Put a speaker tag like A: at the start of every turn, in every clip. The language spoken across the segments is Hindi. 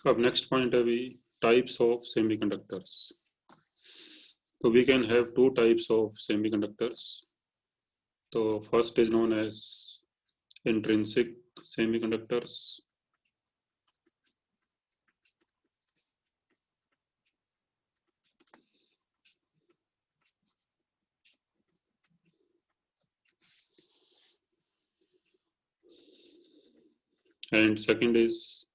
A: अब नेक्स्ट पॉइंट है भी types of semiconductors. So we can have two types of semiconductors. So first is known as intrinsic semiconductors. And second is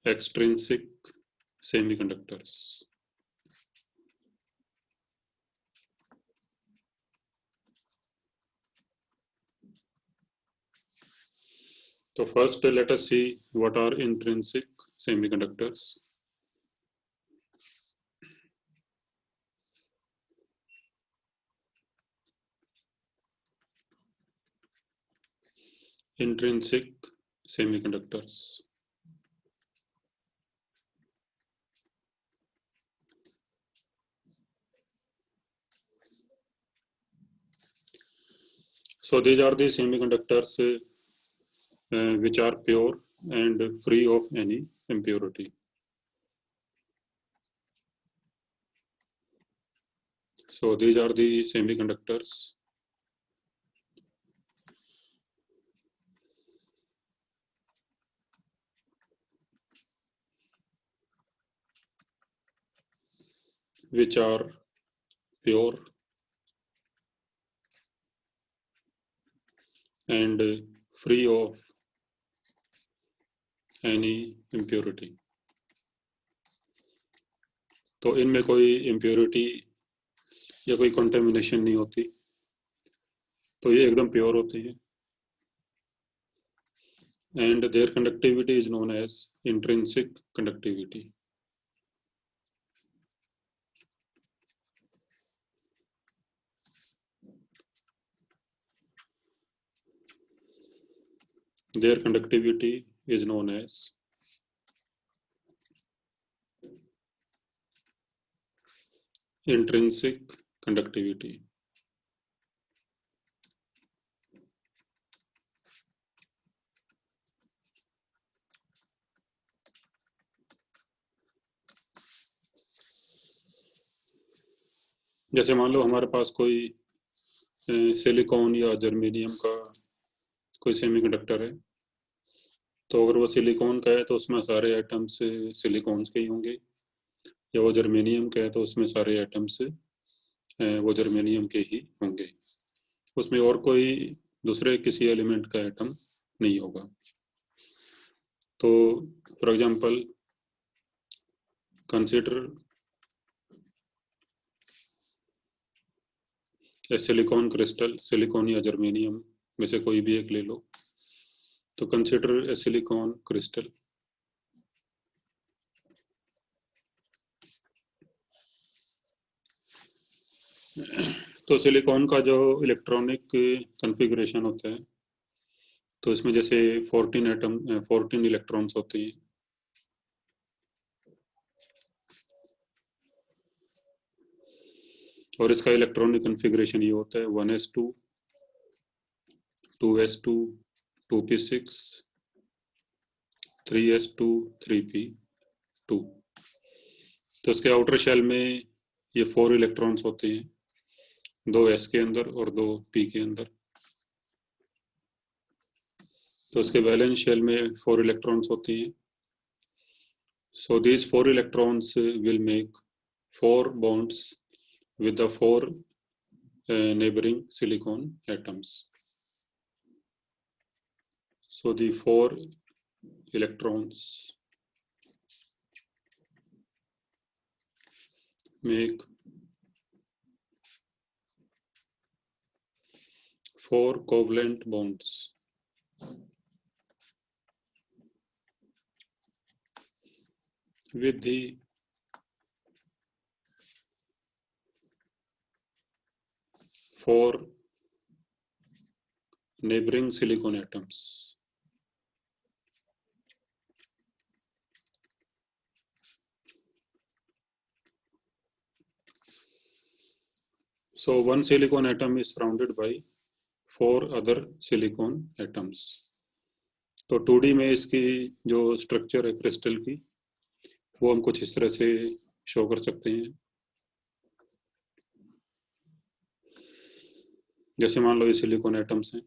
A: extrinsic semiconductors. So first let us see what are intrinsic semiconductors. Intrinsic semiconductors. So these are the semiconductors which are pure and free of any impurity. So these are the semiconductors which are pure and free of any impurity. तो इनमें कोई impurity या कोई contamination नहीं होती, तो ये एकदम प्योर होती है. And their conductivity is known as intrinsic conductivity. Their conductivity is known as intrinsic conductivity. जैसे मान लो हमारे पास कोई सिलिकॉन या जर्मेनियम का कोई सेमीकंडक्टर है, तो अगर वो सिलिकॉन का है तो उसमें सारे एटम्स सिलिकॉन के ही होंगे, या वो जर्मेनियम का है तो उसमें सारे एटम्स वो जर्मेनियम के ही होंगे, उसमें और कोई दूसरे किसी एलिमेंट का एटम नहीं होगा. तो for example consider silicon crystal, silicon या जर्मेनियम में से कोई भी एक ले लो. तो कंसीडर ए सिलिकॉन क्रिस्टल. तो सिलिकॉन का जो इलेक्ट्रॉनिक कॉन्फ़िगरेशन होता है, तो इसमें जैसे 14 इलेक्ट्रॉन्स होते हैं. और इसका इलेक्ट्रॉनिक कॉन्फ़िगरेशन ये होता है 1s2 2s2 2p6 3s2 3p2. तो इसके आउटर शेल में ये 4 इलेक्ट्रॉन्स होते हैं, 2 s के अंदर और 2 p के अंदर. तो इसके वैलेंस शेल में 4 इलेक्ट्रॉन्स होते हैं. So these 4 electrons will make 4 bonds with the 4 neighboring silicon atoms. So the 4 electrons make 4 covalent bonds with the 4 neighboring silicon atoms. So one silicon atom is surrounded by 4 other silicon atoms. तो 2D में इसकी जो स्ट्रक्चर है क्रिस्टल की, वो हम कुछ इस तरह से शो कर सकते हैं। जैसे मान लो ये सिलिकॉन एटम्स हैं,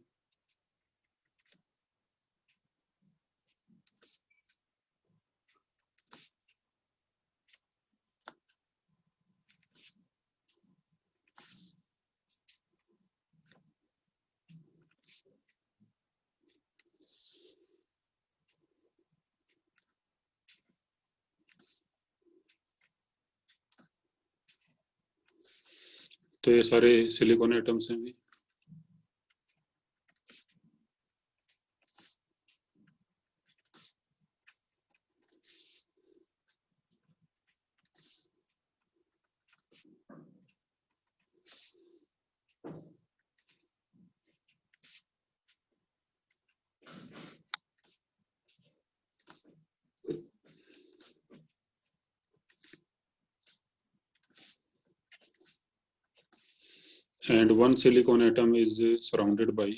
A: तो ये सारे सिलिकॉन एटम्स हैं भी। And one silicon atom is surrounded by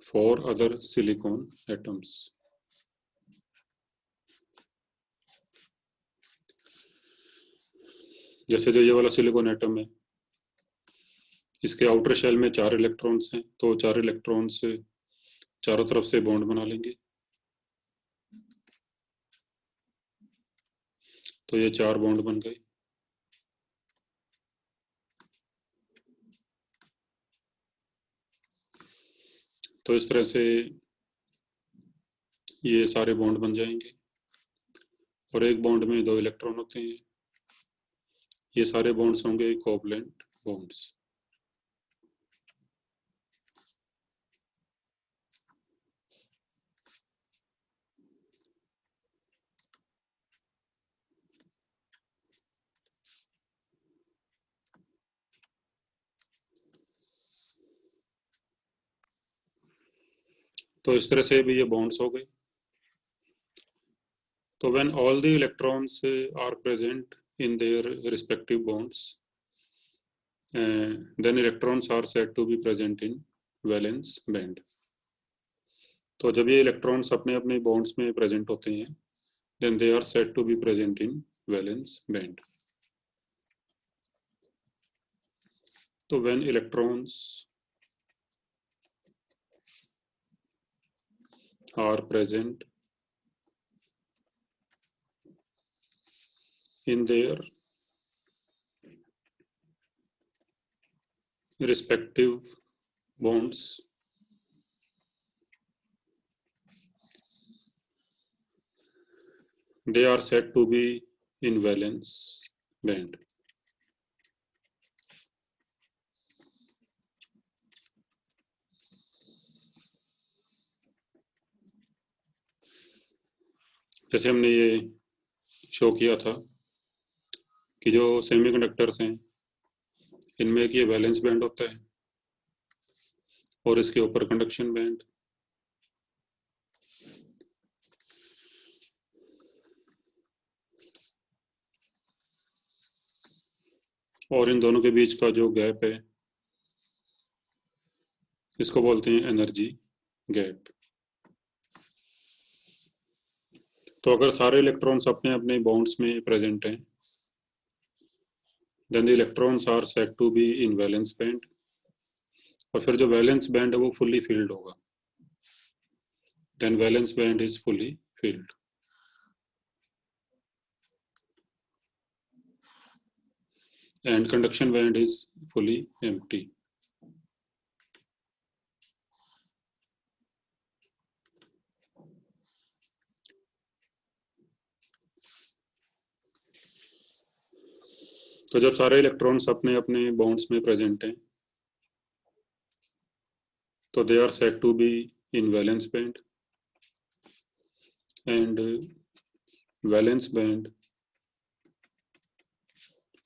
A: 4 other silicon atoms. जैसे जो ये वाला सिलिकॉन एटम है, इसके आउटर शेल में 4 इलेक्ट्रॉन्स हैं, तो 4 इलेक्ट्रॉन्स चारों तरफ से बॉन्ड बना लेंगे। तो ये 4 बॉन्ड बन गए। तो इस तरह से ये सारे बॉन्ड बन जाएंगे, और एक बॉन्ड में 2 इलेक्ट्रॉन होते हैं। ये सारे बॉन्ड्स होंगे कोवलेंट बॉन्ड्स। तो इस तरह से भी ये बॉन्ड्स हो गए। तो when all the electrons are present in their respective bonds, then electrons are said to be present in valence band. तो जब ये इलेक्ट्रॉन्स अपने अपने बॉन्ड्स में प्रेजेंट होते हैं, then they are said to be present in valence band. तो when electrons are present in their respective bonds, they are said to be in valence band. जैसे हमने ये शो किया था कि जो सेमीकंडक्टर्स हैं, इनमें एक ये वैलेंस बैंड होता है और इसके ऊपर कंडक्शन बैंड। और इन दोनों के बीच का जो गैप है, इसको बोलते हैं एनर्जी गैप। तो अगर सारे इलेक्ट्रॉन्स अपने अपने बॉन्ड्स में प्रेजेंट हैं, then the electrons are said to be in valence band. और फिर जो वैलेंस बैंड है वो फुल्ली फील्ड होगा, then valence band is fully filled. And conduction band is fully empty. तो जब सारे इलेक्ट्रॉन्स अपने अपने बॉन्ड्स में प्रेजेंट हैं, तो they are said to be in valence band, and valence band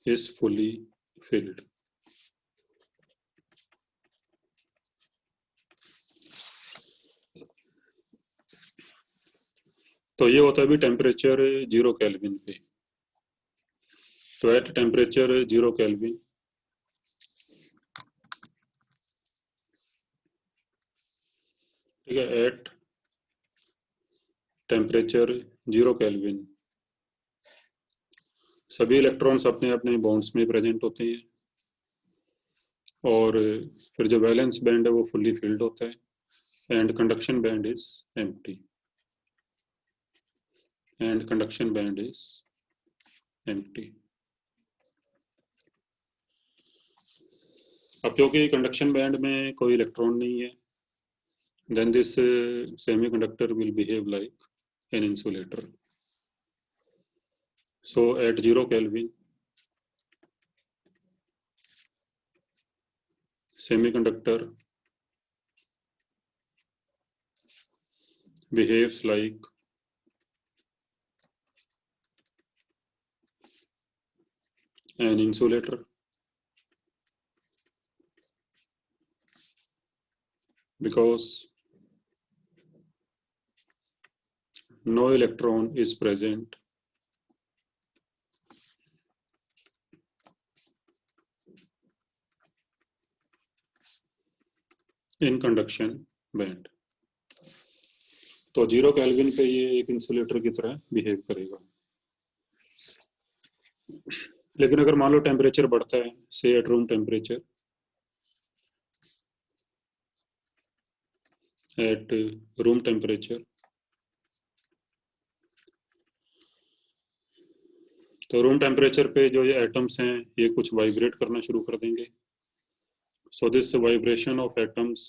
A: is fully filled. तो ये होता है भी टेम्परेचर 0 केल्विन पे। तो एट टेम्परेचर 0 केल्विन ठीक है, एट टेम्परेचर 0 केल्विन सभी इलेक्ट्रॉन्स अपने अपने बॉन्ड्स में प्रेजेंट होते हैं, और फिर जो वैलेंस बैंड है वो फुल्ली फिल्ड होता है, and conduction band is empty, and conduction band is empty. अब क्योंकि कंडक्शन बैंड में कोई इलेक्ट्रॉन नहीं है, then this semiconductor will behave like an insulator. So at 0 Kelvin, semiconductor behaves like an insulator, because no electron is present in conduction band. तो 0 केल्विन पे ये एक इंसुलेटर की तरह बिहेव करेगा। लेकिन अगर मान लो टेम्परेचर बढ़ता है, से at room temperature, at room temperature, तो रूम टेम्परेचर पे जो ये एटम्स हैं ये कुछ वाइब्रेट करना शुरू कर देंगे। So this vibration of atoms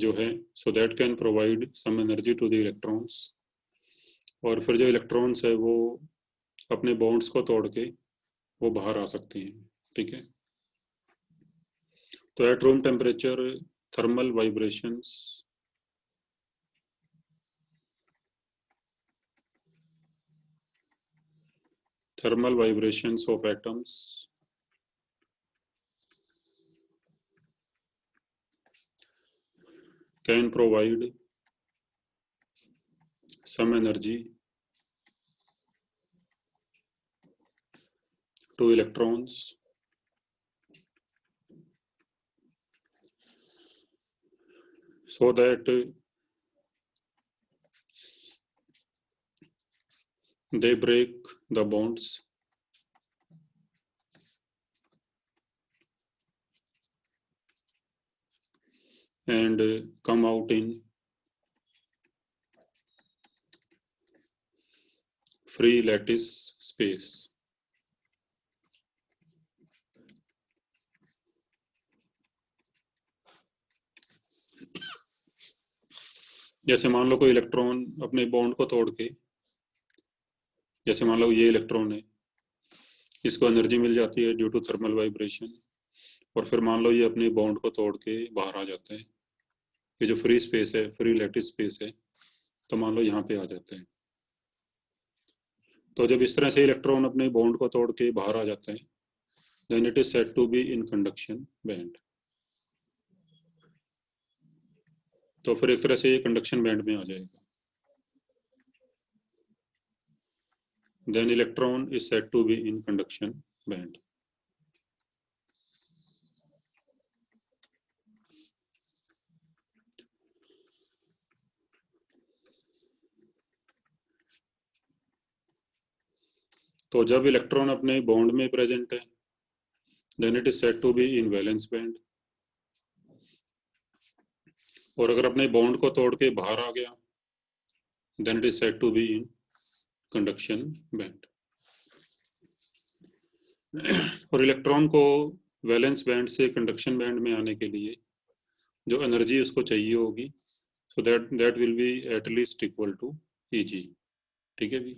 A: जो है, so that can provide some energy to the electrons, और फिर जो इलेक्ट्रॉन्स है वो अपने बॉन्ड्स को तोड़ के वो बाहर आ सकते हैं। ठीक है, तो at room temperature thermal vibrations of atoms can provide some energy to electrons so that they break the bonds and come out in free lattice space. जैसे मान लो कोई इलेक्ट्रॉन अपने बॉन्ड को तोड़ के, जैसे मान लो ये इलेक्ट्रॉन है, इसको एनर्जी मिल जाती है ड्यू टू थर्मल वाइब्रेशन, और फिर मान लो ये अपने बॉन्ड को तोड़ के बाहर आ जाता है, ये जो फ्री स्पेस है, फ्री लैटिस स्पेस है, तो मान लो यहाँ पे आ जाता है। तो जब इस तरह से इलेक्ट्रॉन अपने बॉन्ड को तोड़ के बाहर आ जाता है, then it is said to be in conduction band. तो फिर एक तरह से ये कंडक्शन बैंड में आ जाएगा। Then electron is said to be in conduction band. तो जब इलेक्ट्रॉन अपने बॉन्ड में प्रेजेंट है, then it is said to be in valence band. और अगर अपने बॉन्ड को तोड़ के बाहर आ गया, then it is said to be in conduction band. और इलेक्ट्रॉन को वैलेंस बैंड से कंडक्शन बैंड में आने के लिए जो एनर्जी उसको चाहिए होगी, so that will be at least equal to Eg. ठीक है भी,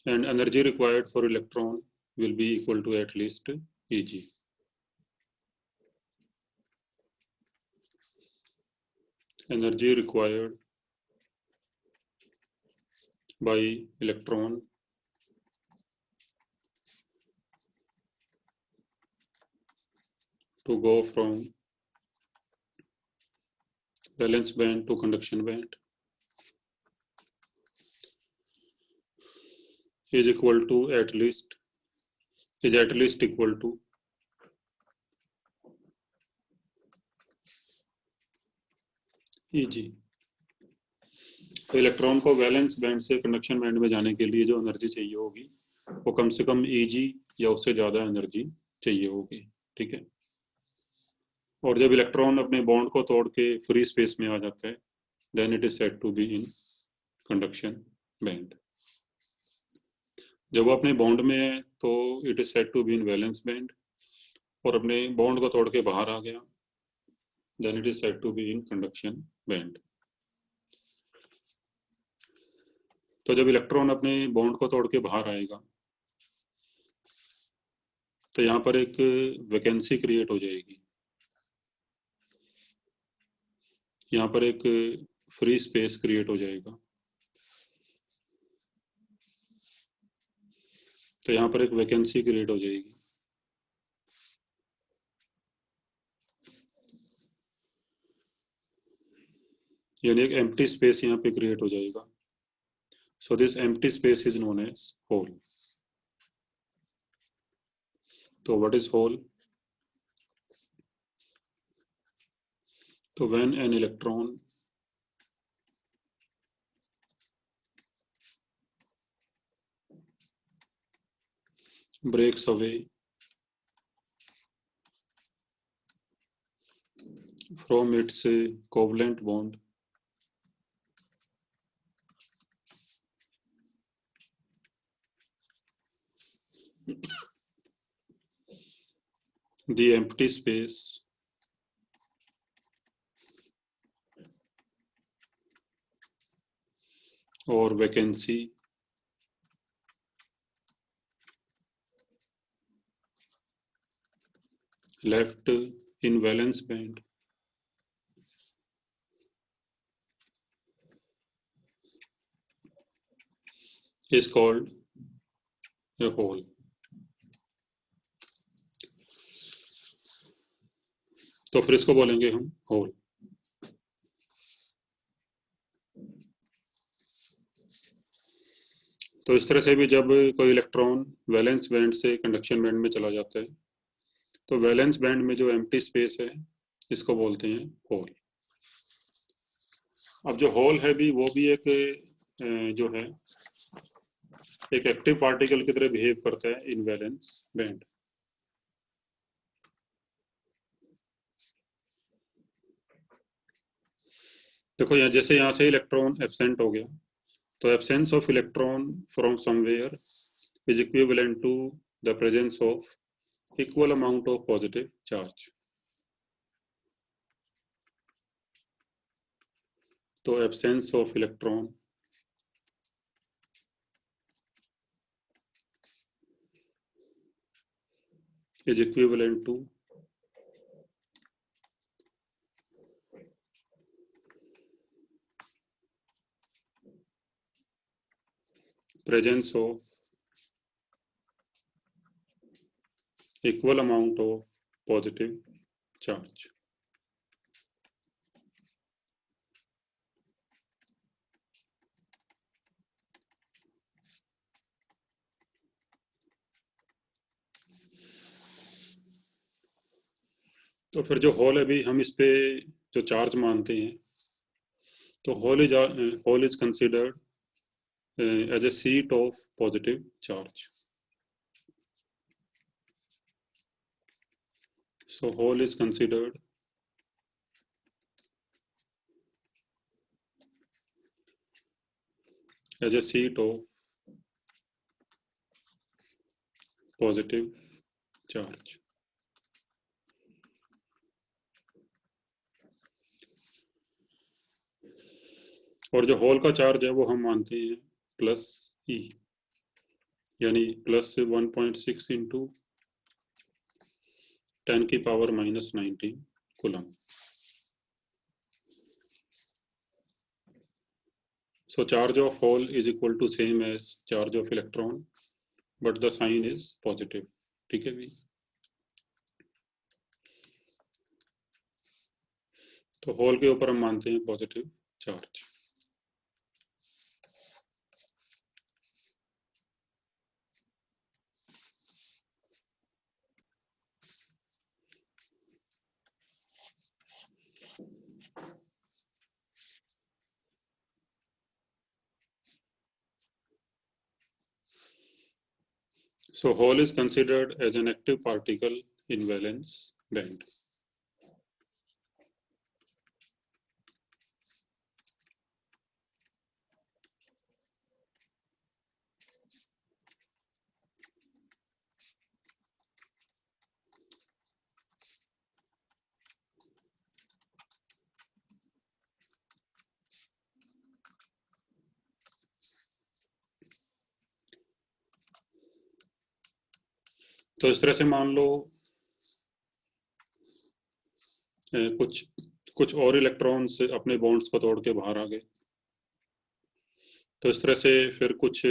A: and energy required for electron will be equal to at least Eg. Energy required by electron to go from valence band to conduction band is equal to at least equal to Eg. तो इलेक्ट्रॉन को वैलेंस बैंड से कंडक्शन बैंड में जाने के लिए जो एनर्जी चाहिए होगी वो कम से कम Eg या उससे ज़्यादा एनर्जी चाहिए होगी, ठीक है। और जब इलेक्ट्रॉन अपने बॉन्ड को तोड़ के फ्री स्पेस में आ जाता है, then it is said to be in conduction band. जब वो अपने बॉन्ड में है तो it is said to be in valence band, और अपने बॉन्ड को तोड़ के बाहर आ गया, then it is said to be in conduction band. तो जब इलेक्ट्रॉन अपने बॉन्ड को तोड़ के बाहर आएगा तो यहाँ पर एक वैकेंसी क्रिएट हो जाएगी, यहाँ पर एक फ्री स्पेस क्रिएट हो जाएगा। तो यहाँ पर एक वैकेंसी क्रिएट हो जाएगी, यानी एक एम्प्टी स्पेस यहाँ पे क्रिएट हो जाएगा। So this empty space is known as hole. तो व्हाट इज होल? तो when an electron breaks away from its covalent bond the empty space or vacancy left in valence band is called a hole। तो फिर इसको बोलेंगे हम होल। तो इस तरह से भी जब कोई इलेक्ट्रॉन वैलेंस बैंड से कंडक्शन बैंड में चला जाता है तो वैलेंस बैंड में जो एम्प्टी स्पेस है इसको बोलते हैं होल। अब जो होल है भी वो भी एक जो है एक एक्टिव पार्टिकल की तरह बिहेव करता है इन वैलेंस बैंड। देखो यहाँ जैसे यहाँ से इलेक्ट्रॉन एब्सेंट हो गया, तो absence of electron from somewhere is equivalent to the presence of equal amount of positive charge। तो absence of electron is equivalent to presence of equal amount of positive charge। तो फिर जो होल है भी हम इस पे जो चार्ज मानते हैं, तो hole is considered as a seat of positive charge. So hole is considered as a seat of positive charge। और जो होल का चार्ज है वो हम मानते हैं प्लस ई, यानी प्लस 1.6 इंटू 10 की power -19 coulomb. So charge of hole is equal to same as charge of electron, but the sign is positive। ठीक है भी। तो होल के ऊपर हम मानते हैं positive charge. So hole is considered as an active particle in valence band. तो इस तरह से मान लो कुछ और इलेक्ट्रॉन्स अपने बॉन्ड्स को तोड़ के बाहर आ गए, तो इस तरह से फिर कुछ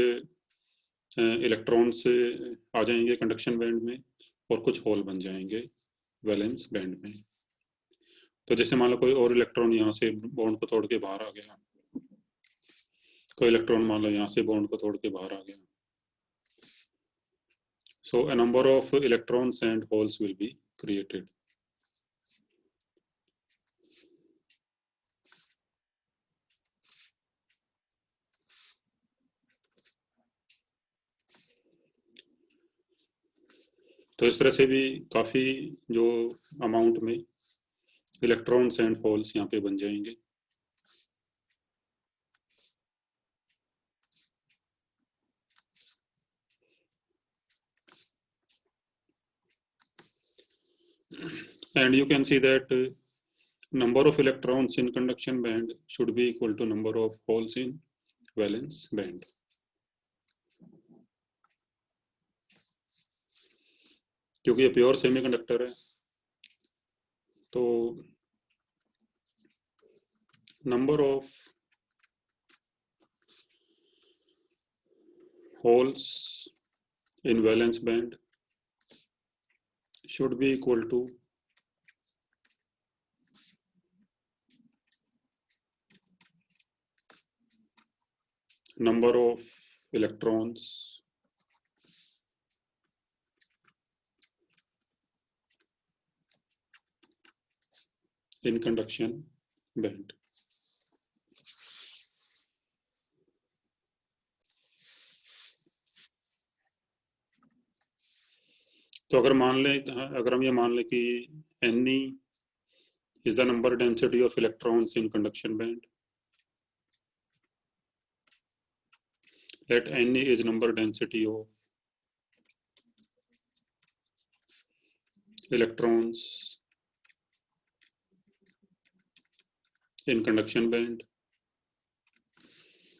A: इलेक्ट्रॉन्स आ जाएंगे कंडक्शन बैंड में और कुछ होल बन जाएंगे वैलेंस बैंड में। तो जैसे मान लो कोई और इलेक्ट्रॉन यहाँ से बॉन्ड को तोड़ के बाहर आ गया, कोई इलेक्ट्रॉन मान लो यहाँ से बॉन्ड को तोड़ के बाहर आ गया, so a number of electrons and holes will be created. तो इस तरह से भी काफी जो अमाउंट में इलेक्ट्रॉन्स एंड होल्स यहाँ पे बन जाएंगे। And you can see that number of electrons in conduction band should be equal to number of holes in valence band. क्योंकि ये प्योर सेमीकंडक्टर है, तो number of holes in valence band should be equal to number of electrons in conduction band. तो अगर हम ये मान लें कि Ne is the number density of electrons in conduction band. Let Ne is number density of electrons in conduction band.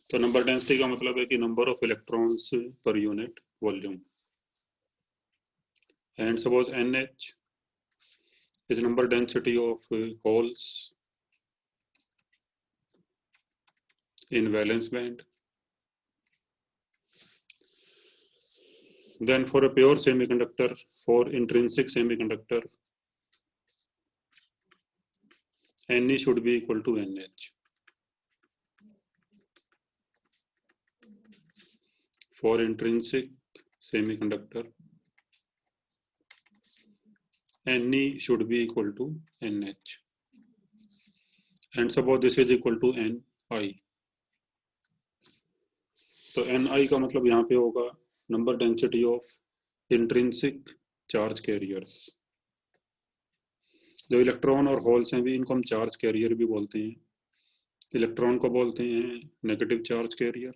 A: तो नंबर डेंसिटी का मतलब है कि number of electrons per unit volume, and suppose NH is number density of holes in valence band. Then for a pure semiconductor, for intrinsic semiconductor, Ne should be equal to NH. For intrinsic semiconductor, Ne should be equal to NH. And suppose this is equal to Ni. तो Ni का मतलब यहाँ पे होगा number density of intrinsic charge carriers. जो इलेक्ट्रॉन और होल्स हैं भी, इनको हम चार्ज कैरियर भी बोलते हैं। इलेक्ट्रॉन को बोलते हैं negative charge carrier,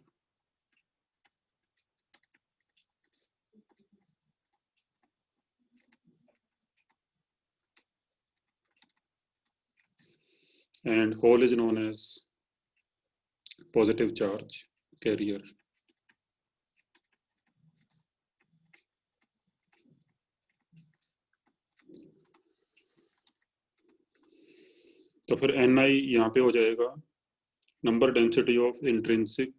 A: and hole is known as positive charge carrier. तो फिर Ni यहाँ पे हो जाएगा number density of intrinsic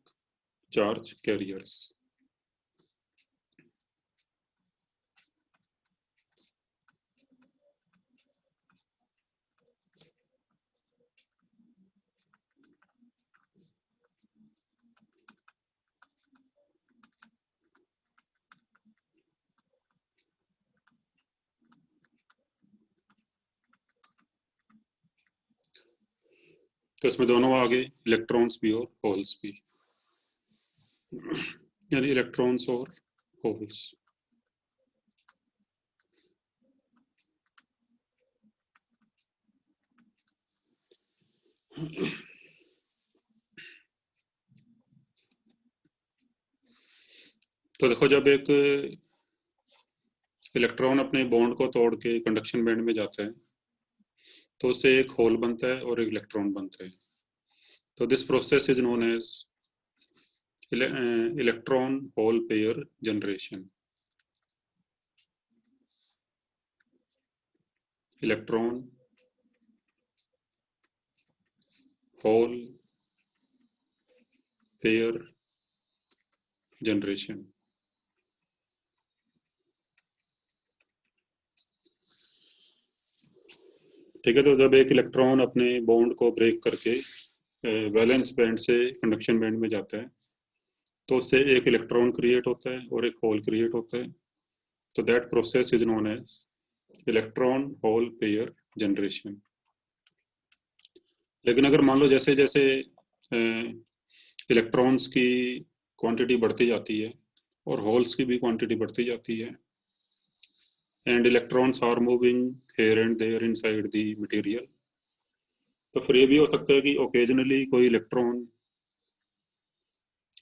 A: charge carriers. तो इसमें दोनों आ गए, इलेक्ट्रॉन्स भी और होल्स भी, यानी इलेक्ट्रॉन्स और होल्स। तो देखो, जब एक इलेक्ट्रॉन अपने बॉन्ड को तोड़ के कंडक्शन बैंड में जाता है तो उससे एक होल बनता है और एक इलेक्ट्रॉन बनता है। तो this process is known as electron hole pair generation. Electron hole pair generation. ठीक है, तो जब एक इलेक्ट्रॉन अपने बॉन्ड को ब्रेक करके वैलेंस बैंड से कंडक्शन बैंड में जाता है तो उससे एक इलेक्ट्रॉन क्रिएट होता है और एक होल क्रिएट होता है। तो that process is known as electron hole pair generation. लेकिन अगर मान लो जैसे जैसे इलेक्ट्रॉन्स की क्वांटिटी बढ़ती जाती है और होल्स की भी क्वांटिटी बढ़ती जाती है and electrons are moving here and there inside the material, तो फिर ये भी हो सकता है कि ओकेजनली कोई इलेक्ट्रॉन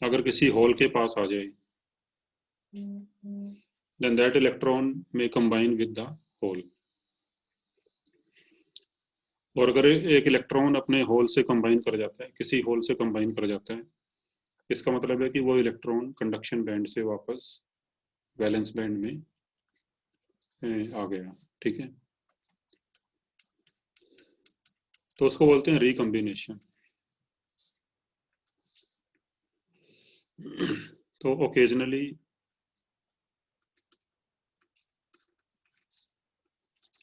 A: अगर किसी होल के पास आ जाए then that electron may combine with the hole। और अगर एक इलेक्ट्रॉन अपने होल से कंबाइन कर जाता है, किसी होल से कंबाइन कर जाता है, इसका मतलब है कि वो इलेक्ट्रॉन कंडक्शन बैंड से वापस वैलेंस बैंड में आ गया। ठीक है, तो उसको बोलते हैं रिकम्बिनेशन। तो occasionally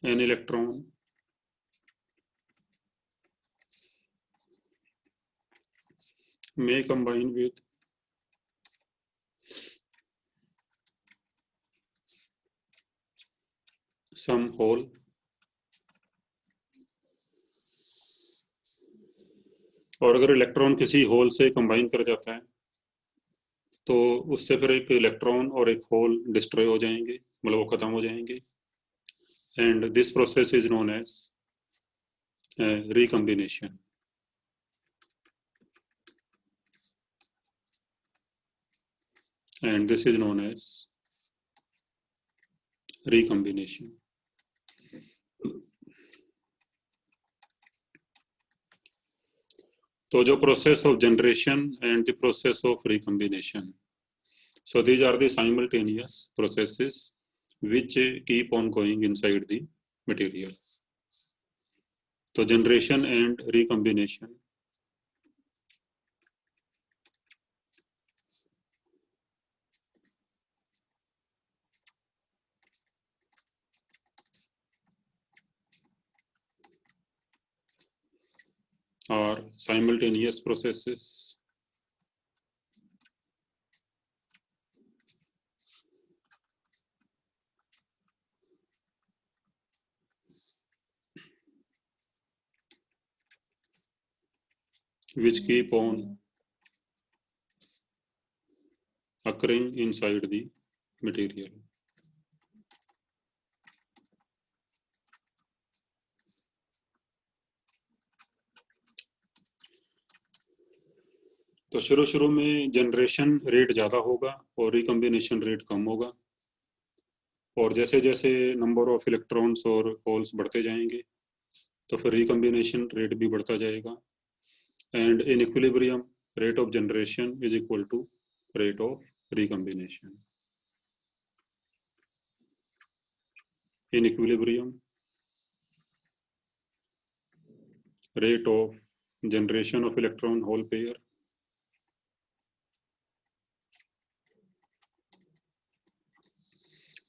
A: an electron may combine with some hole और अगर इलेक्ट्रॉन किसी होल से कंबाइन कर जाता है तो उससे फिर एक इलेक्ट्रॉन और एक होल डिस्ट्रॉय हो जाएंगे, मतलब वो खत्म हो जाएंगे। And this process is known as recombination. and this is known as recombination। तो जो process of generation and the process of recombination, so these are the simultaneous processes which keep on going inside the material। तो generation and recombination are simultaneous processes which keep on occurring inside the material। तो शुरू शुरू में जनरेशन रेट ज़्यादा होगा और रिकम्बिनेशन रेट कम होगा, और जैसे जैसे नंबर ऑफ इलेक्ट्रॉन्स और होल्स बढ़ते जाएंगे तो फिर रिकम्बिनेशन रेट भी बढ़ता जाएगा। And in equilibrium rate of generation is equal to rate of recombination। In equilibrium, rate of generation of electron hole pair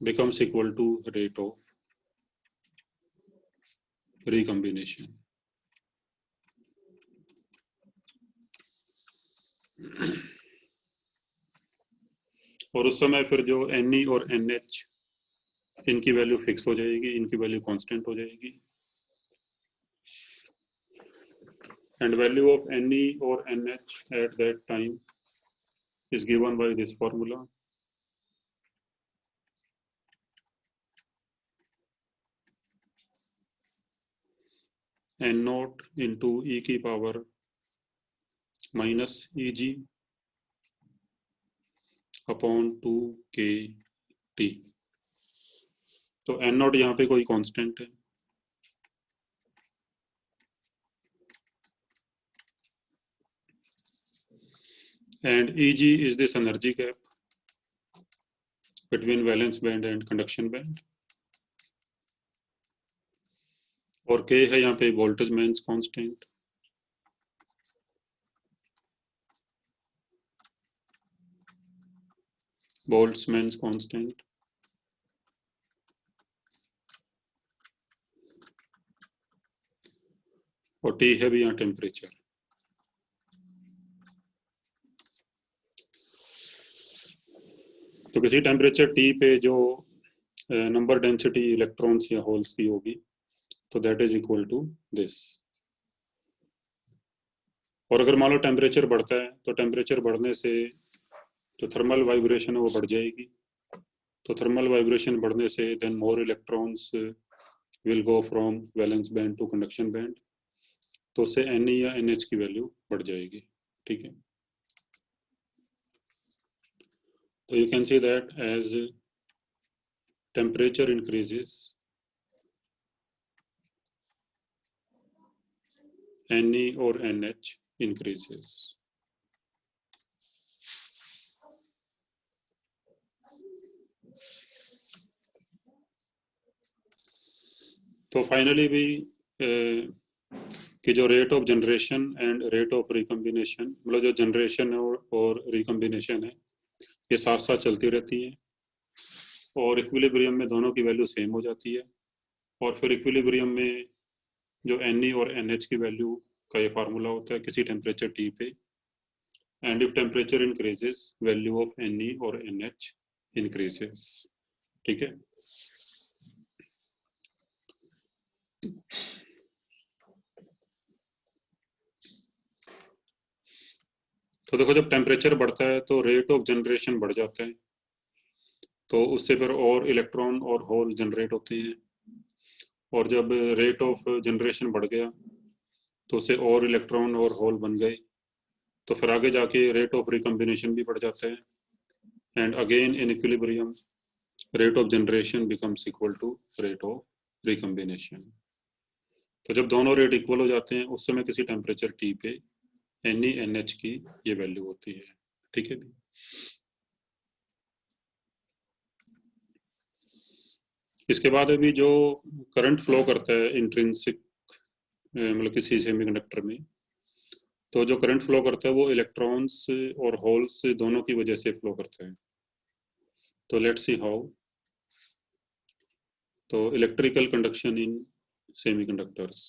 A: becomes equal to rate of recombination। और उस समय फिर जो Ne और NH इनकी वैल्यू फिक्स हो जाएगी, इनकी वैल्यू कांस्टेंट हो जाएगी। And value of Ne or NH at that time is given by this formula। N naught into e की power minus E g upon 2 k T. तो एन नॉट यहाँ पे कोई कांस्टेंट है, and Eg is this energy gap between valence band and conduction band, और K है यहाँ पे Boltzmann's constant, Boltzmann's constant, और T है भी यहाँ टेम्परेचर। तो किसी टेम्परेचर T पे जो नंबर डेंसिटी इलेक्ट्रॉन्स या होल्स की होगी, तो that is equal to this. और अगर मान लो टेम्परेचर बढ़ता है, तो टेम्परेचर बढ़ने से जो थर्मल वाइब्रेशन है वो बढ़ जाएगी। तो थर्मल वाइब्रेशन बढ़ने से then more electrons will go from valence band to conduction band, तो उससे Ne या NH की वैल्यू बढ़ जाएगी। ठीक है, तो you can see that as temperature increases Ne और NH increases। तो फाइनली भी कि जो rate of generation and rate of recombination, मतलब जो जनरेशन और रिकम्बिनेशन है ये साथ साथ चलती रहती है, और इक्विलिब्रियम में दोनों की वैल्यू सेम हो जाती है। और फिर इक्विलिब्रियम में जो Ne और NH की वैल्यू का ये फार्मूला होता है किसी टेम्परेचर T पे, and if temperature increases value of Ne और NH इंक्रीजेस। ठीक है, तो देखो जब टेम्परेचर बढ़ता है तो रेट ऑफ जनरेशन बढ़ जाता है, तो उससे फिर और इलेक्ट्रॉन और होल जनरेट होते हैं, और जब रेट ऑफ जनरेशन बढ़ गया तो उससे और इलेक्ट्रॉन और होल बन गए, तो फिर आगे जाके रेट ऑफ रिकम्बिनेशन भी बढ़ जाता है, and again in equilibrium rate of generation becomes equal to rate of recombination. तो जब दोनों रेट इक्वल हो जाते हैं उस समय किसी टेम्परेचर T पे NeNH की ये वैल्यू होती है। ठीक है, इसके बाद अभी जो करंट फ्लो करता है इंट्रिंसिक, मतलब किसी सेमीकंडक्टर में, तो जो करंट फ्लो करता है वो इलेक्ट्रॉन्स और होल्स दोनों की वजह से फ्लो करता है। तो लेट्स सी हाउ। तो इलेक्ट्रिकल कंडक्शन इन सेमीकंडक्टर्स,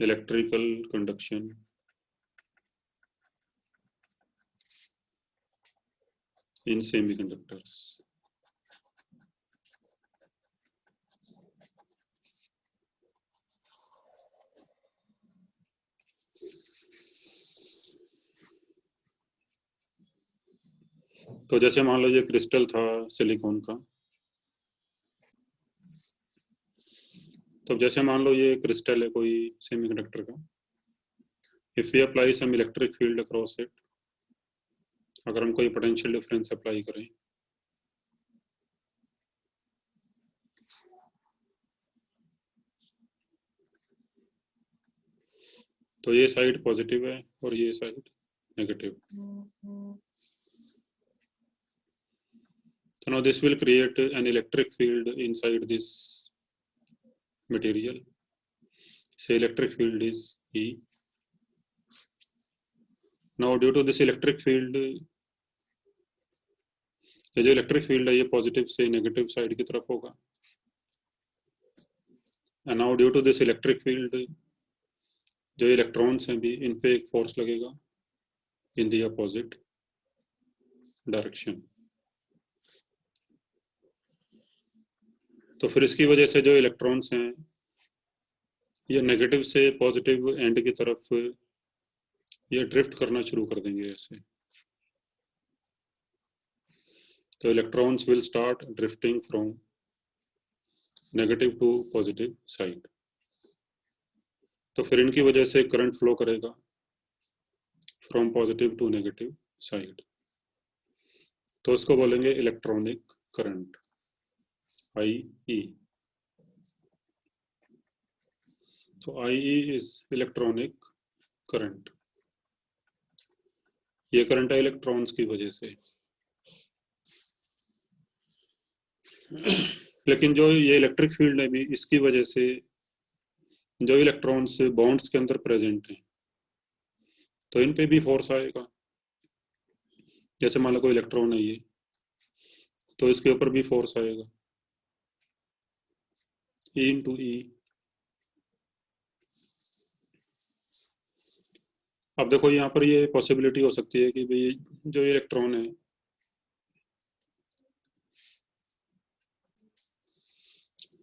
A: इलेक्ट्रिकल कंडक्शन इन सेमीकंडक्टर्स। तो जैसे मान लो ये क्रिस्टल था सिलिकॉन का, तो जैसे मान लो ये क्रिस्टल है कोई सेमीकंडक्टर का, if we apply some electric field across it, अगर हम कोई पोटेंशियल डिफरेंस अप्लाई करें, तो ये साइड पॉजिटिव है और ये side negative. So now this will create an electric field inside this material. Say electric field is E. Now due to this electric field, ये जो इलेक्ट्रिक फील्ड है ये पॉजिटिव से नेगेटिव साइड की तरफ होगा, and now due to this electric field जो इलेक्ट्रॉन्स हैं भी इन पे एक फोर्स लगेगा इन दी अपोजिट डायरेक्शन। तो फिर इसकी वजह से जो इलेक्ट्रॉन्स हैं ये नेगेटिव से पॉजिटिव एंड की तरफ ये ड्रिफ्ट करना शुरू कर देंगे ऐसे। तो electrons will start drifting from negative to positive side. तो फिर इनकी वजह से करंट फ्लो करेगा from positive to negative side, तो इसको बोलेंगे इलेक्ट्रॉनिक करंट, IE। तो IE इज इलेक्ट्रॉनिक करंट। ये करंट है इलेक्ट्रॉन्स की वजह से। लेकिन जो ये इलेक्ट्रिक फील्ड है भी, इसकी वजह से जो इलेक्ट्रॉन्स बॉन्ड्स के अंदर प्रेजेंट हैं, तो इन पे भी फोर्स आएगा। जैसे मान लो कोई इलेक्ट्रॉन है ये, तो इसके ऊपर भी फोर्स आएगा, E/E। अब देखो यहाँ पर ये पॉसिबिलिटी हो सकती है कि भाई जो इलेक्ट्रॉन है,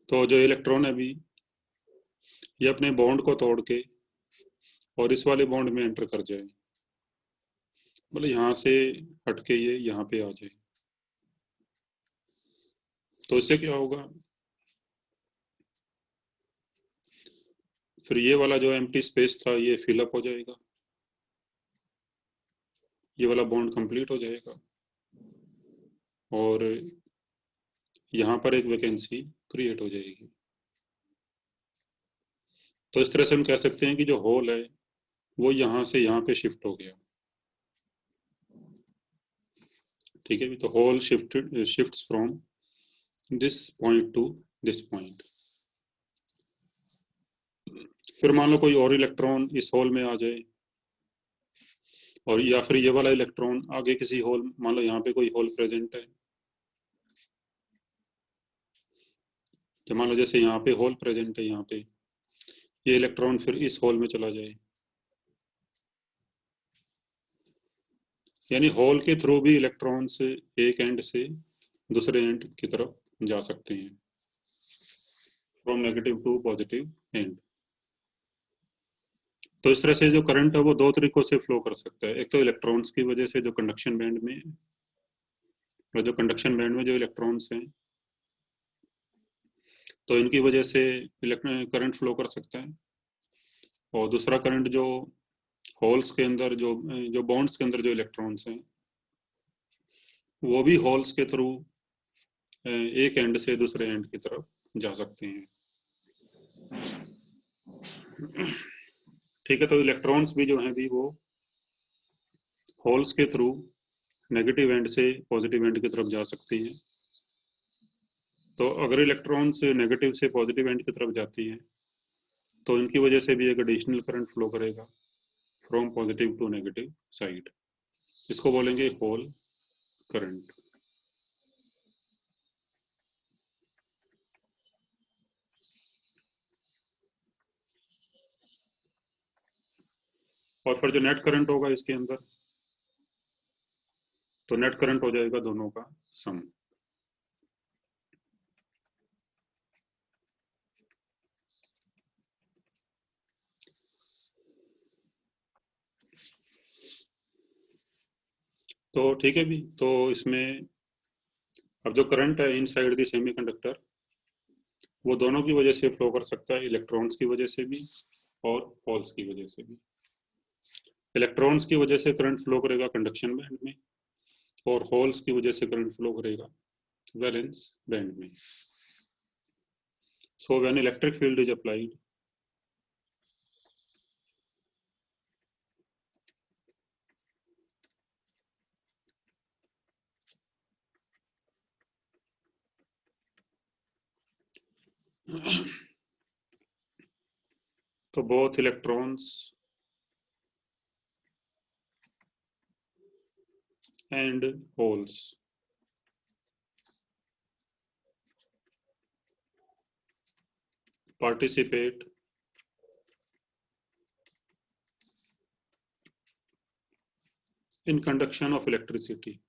A: तो जो इलेक्ट्रॉन है अभी, ये अपने बॉन्ड को तोड़ के और इस वाले बॉन्ड में एंटर कर जाए, मतलब यहाँ से हटके ये यहाँ पे आ जाए, तो इससे क्या होगा, फिर ये वाला जो एम्प्टी स्पेस था ये फिलअप हो जाएगा, ये वाला बॉन्ड कंप्लीट हो जाएगा और यहाँ पर एक वैकेंसी क्रिएट हो जाएगी। तो इस तरह से हम कह सकते हैं कि जो होल है वो यहाँ से यहाँ पे शिफ्ट हो गया। ठीक है, तो hole shifts from this point to this point. फिर मान लो कोई और इलेक्ट्रॉन इस होल में आ जाए, और या फिर ये वाला इलेक्ट्रॉन आगे किसी होल, मान लो यहाँ पे कोई होल प्रेजेंट है, तो मान लो जैसे यहाँ पे होल प्रेजेंट है, यहाँ पे ये इलेक्ट्रॉन फिर इस होल में चला जाए, यानी होल के थ्रू भी इलेक्ट्रॉन्स एक एंड से दूसरे एंड की तरफ जा सकते हैं, from negative to positive end. तो इस तरह से जो करंट है वो दो तरीकों से फ्लो कर सकता है। एक तो इलेक्ट्रॉन्स की वजह से जो कंडक्शन बैंड में, और जो कंडक्शन बैंड में जो इलेक्ट्रॉन्स हैं, तो इनकी वजह से करंट फ्लो कर सकता है। और दूसरा करंट जो होल्स के अंदर, जो जो बॉन्ड्स के अंदर जो इलेक्ट्रॉन्स हैं, वो भी होल्स के थ्रू एक एंड से दूसरे एंड की तरफ जा सकते हैं। ठीक है, तो इलेक्ट्रॉन्स भी जो हैं भी वो होल्स के थ्रू नेगेटिव एंड से पॉजिटिव एंड की तरफ जा सकती हैं। तो अगर इलेक्ट्रॉन्स नेगेटिव से पॉजिटिव एंड की तरफ जाती हैं, तो इनकी वजह से भी एक एडिशनल करंट फ्लो करेगा from positive to negative side. इसको बोलेंगे होल करंट। और फिर जो नेट करंट होगा इसके अंदर, तो नेट करंट हो जाएगा दोनों का सम। तो ठीक है भी, तो इसमें अब जो करंट है इनसाइड द सेमीकंडक्टर, वो दोनों की वजह से फ्लो कर सकता है, इलेक्ट्रॉन्स की वजह से भी और होल्स की वजह से भी। इलेक्ट्रॉन्स की वजह से करंट फ्लो करेगा कंडक्शन बैंड में, और होल्स की वजह से करंट फ्लो करेगा वैलेंस बैंड में। So when electric field is applied, तो both electrons and holes participate in conduction of electricity.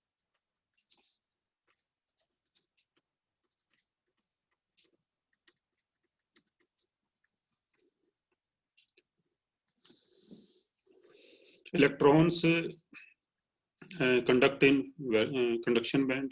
A: Electrons conduct in conduction band,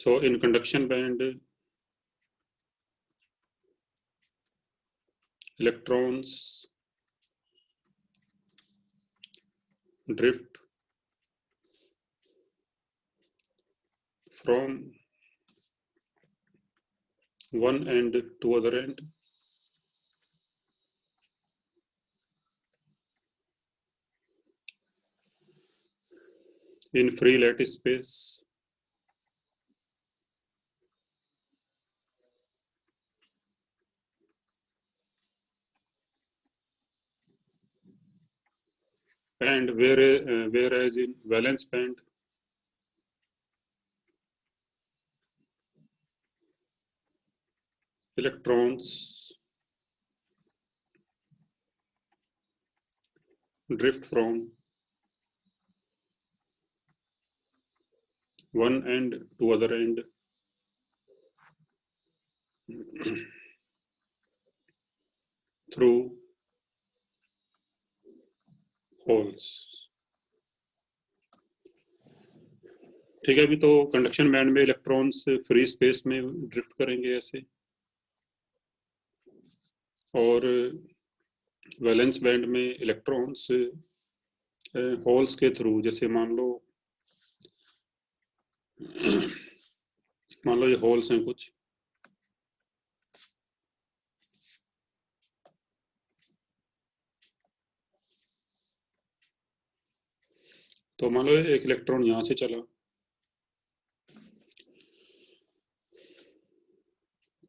A: So in conduction band, electrons drift from one end to other end. In free lattice space. And whereas in valence band, electrons drift from one end to other end through holes. ठीक है, अभी तो कंडक्शन बैंड में इलेक्ट्रॉन्स फ्री स्पेस में ड्रिफ्ट करेंगे ऐसे, और वैलेंस बैंड में इलेक्ट्रॉन्स होल्स के थ्रू, जैसे मान लो ये होल्स हैं कुछ, तो मान लो एक इलेक्ट्रॉन यहां से चला,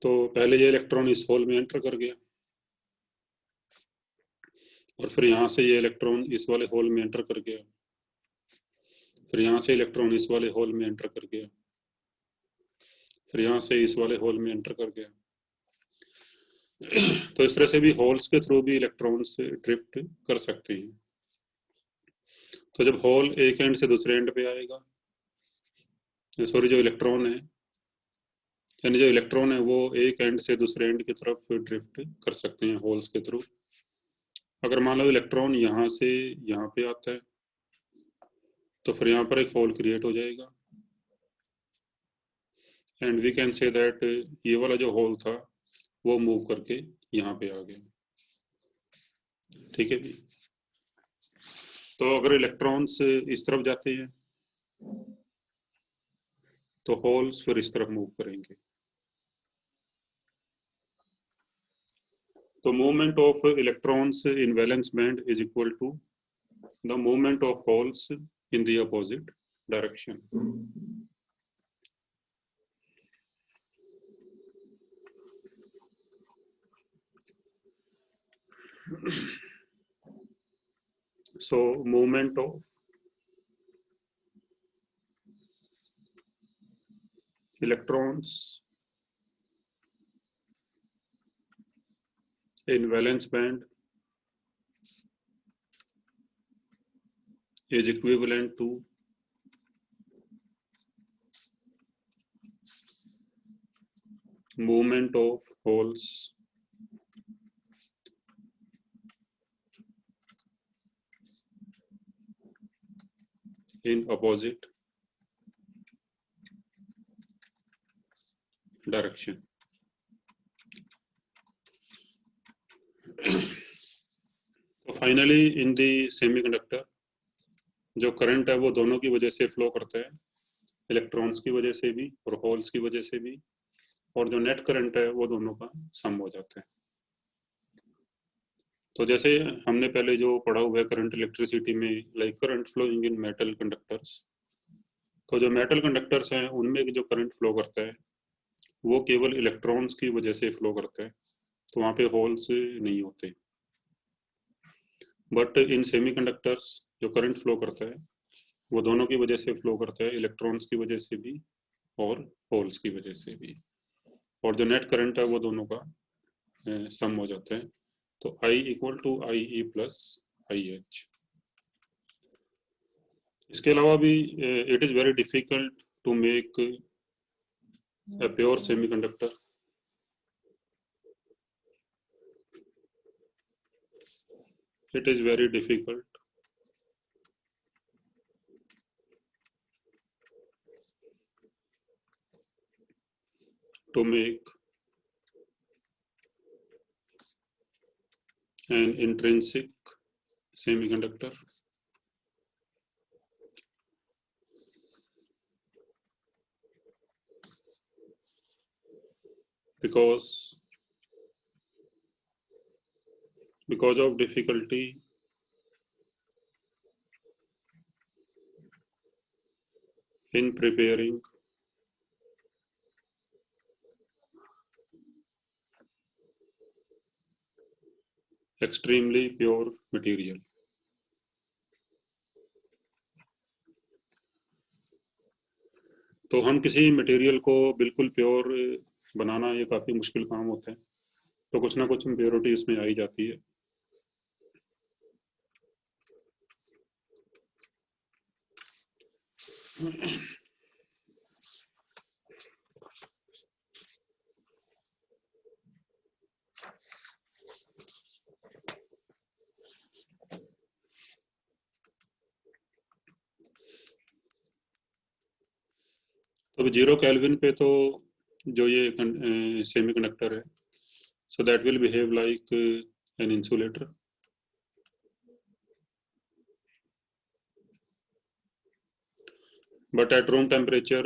A: तो पहले ये इलेक्ट्रॉन इस होल में एंटर कर गया, और फिर यहाँ से ये इलेक्ट्रॉन इस वाले होल में एंटर कर गया, फिर यहाँ से इलेक्ट्रॉन इस वाले होल में एंटर कर गया, फिर यहाँ से इस वाले होल में एंटर कर गया। तो इस तरह से भी होल्स के थ्रू भी इलेक्ट्रॉन्स ड्रिफ्ट कर सकते हैं। तो जब होल एक एंड से दूसरे एंड पे आएगा, सॉरी जो इलेक्ट्रॉन है, यानी जो इलेक्ट्रॉन है वो एक एंड से दूसरे एंड की तरफ ड्रिफ्ट कर सकते हैं होल्स के थ्रू। अगर मान लो इलेक्ट्रॉन यहाँ से यहाँ पे आता है, तो फिर यहाँ पर एक होल क्रिएट हो जाएगा, and we can say that ये वाला जो होल था वो मूव करके यहाँ पे आ गया। ठीक है जी। तो अगर इलेक्ट्रॉन्स इस तरफ जाते हैं तो होल्स फिर इस तरफ मूव करेंगे। तो movement of electrons in valence band is equal to the movement of holes in the opposite direction. So movement of electrons in valence band is equivalent to movement of holes in opposite direction. तो फाइनली इन दी सेमीकंडक्टर जो करंट है वो दोनों की वजह से फ्लो करता है, इलेक्ट्रॉन्स की वजह से भी और होल्स की वजह से भी, और जो नेट करंट है वो दोनों का सम हो जाता है। तो जैसे हमने पहले जो पढ़ा हुआ है करंट इलेक्ट्रिसिटी में, like current flowing in metal conductors, तो जो मेटल कंडक्टर्स हैं उनमें जो करंट फ्लो करता है वो केवल इलेक्ट्रॉन्स की वजह से फ्लो करता है, तो वहाँ पे होल्स नहीं होते। बट इन सेमीकंडक्टर्स जो करंट फ्लो करता है वो दोनों की वजह से फ्लो करता है, इलेक्ट्रॉन्स की वजह से भी और होल्स की वजह से भी, और जो नेट करंट है वो दोनों का सम हो जाता है। तो I equal to I E plus I H. इसके अलावा भी it is very difficult to make a pure semiconductor. It is very difficult to make an intrinsic semiconductor because of difficulty in preparing extremely pure material. तो हम किसी मटेरियल को बिल्कुल प्योर बनाना ये काफ़ी मुश्किल काम होता है, तो कुछ ना कुछ इम्प्योरिटी इसमें आई जाती है। तो 0 केल्विन पे तो जो ये सेमीकंडक्टर है, so that will behave like an insulator. But at room temperature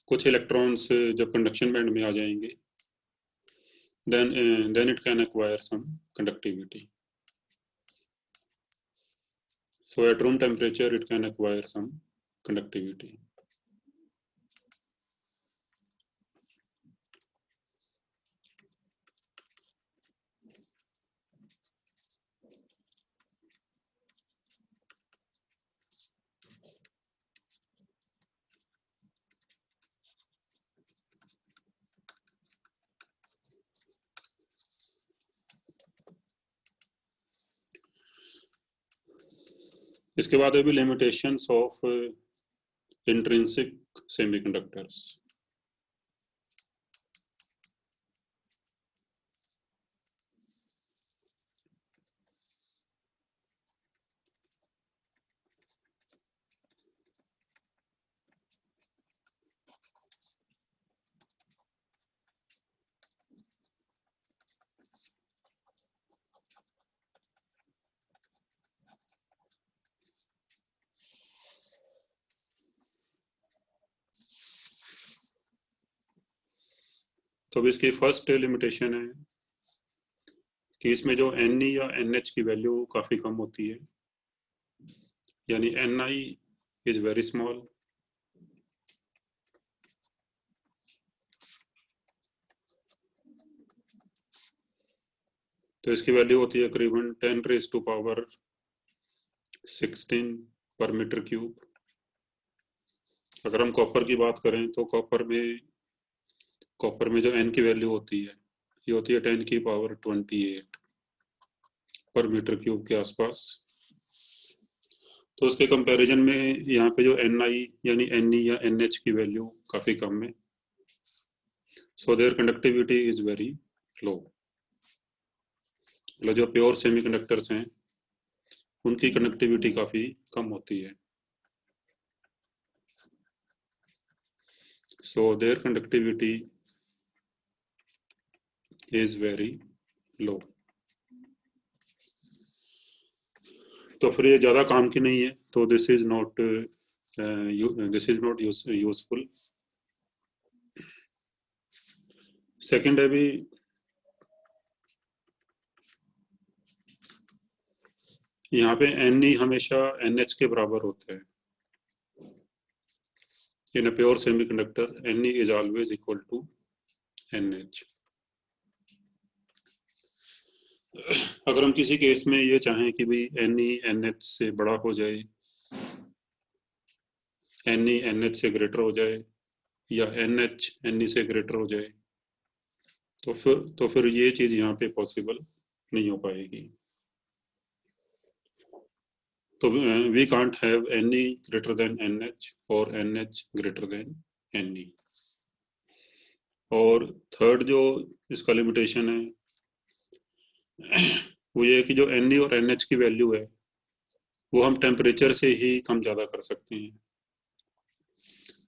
A: कुछ इलेक्ट्रॉन्स जब कंडक्शन बैंड में आ जाएंगे, then it can acquire some conductivity. So at room temperature it can acquire some conductivity. इसके बाद अभी लिमिटेशंस ऑफ इंट्रिंसिक सेमीकंडक्टर्स। तो इसकी फर्स्ट लिमिटेशन है कि इसमें जो Ni या NH की वैल्यू काफ़ी कम होती है, यानी Ni इज वेरी स्मॉल तो इसकी वैल्यू होती है करीबन 10⁻16 पर मीटर क्यूब। अगर हम कॉपर की बात करें तो कॉपर में जो N की वैल्यू होती है ये होती है 10⁻28 पर मीटर क्यूब के आसपास। तो उसके कंपैरिजन में यहाँ पे जो Ni यानी Ne या NH की वैल्यू काफ़ी कम है, so their conductivity is very low. मतलब जो प्योर सेमीकंडक्टर्स हैं उनकी कंडक्टिविटी काफ़ी कम होती है, so their conductivity is very low. तो फिर ये ज़्यादा काम की नहीं है, तो this is not useful. Second है भी यहाँ पे Ni हमेशा NH के बराबर होता है। In a pure semiconductor Ni is always equal to NH। अगर हम किसी केस में ये चाहें कि भाई Ni NH से बड़ा हो जाए, Ni NH से ग्रेटर हो जाए या NH Ni से ग्रेटर हो जाए, तो फिर ये चीज यहाँ पे पॉसिबल नहीं हो पाएगी। तो we can't have Ni greater than NH और NH ग्रेटर देन Ni। और थर्ड जो इसका लिमिटेशन है वो ये कि जो Ni और NH की वैल्यू है वो हम टेम्परेचर से ही कम ज़्यादा कर सकते हैं।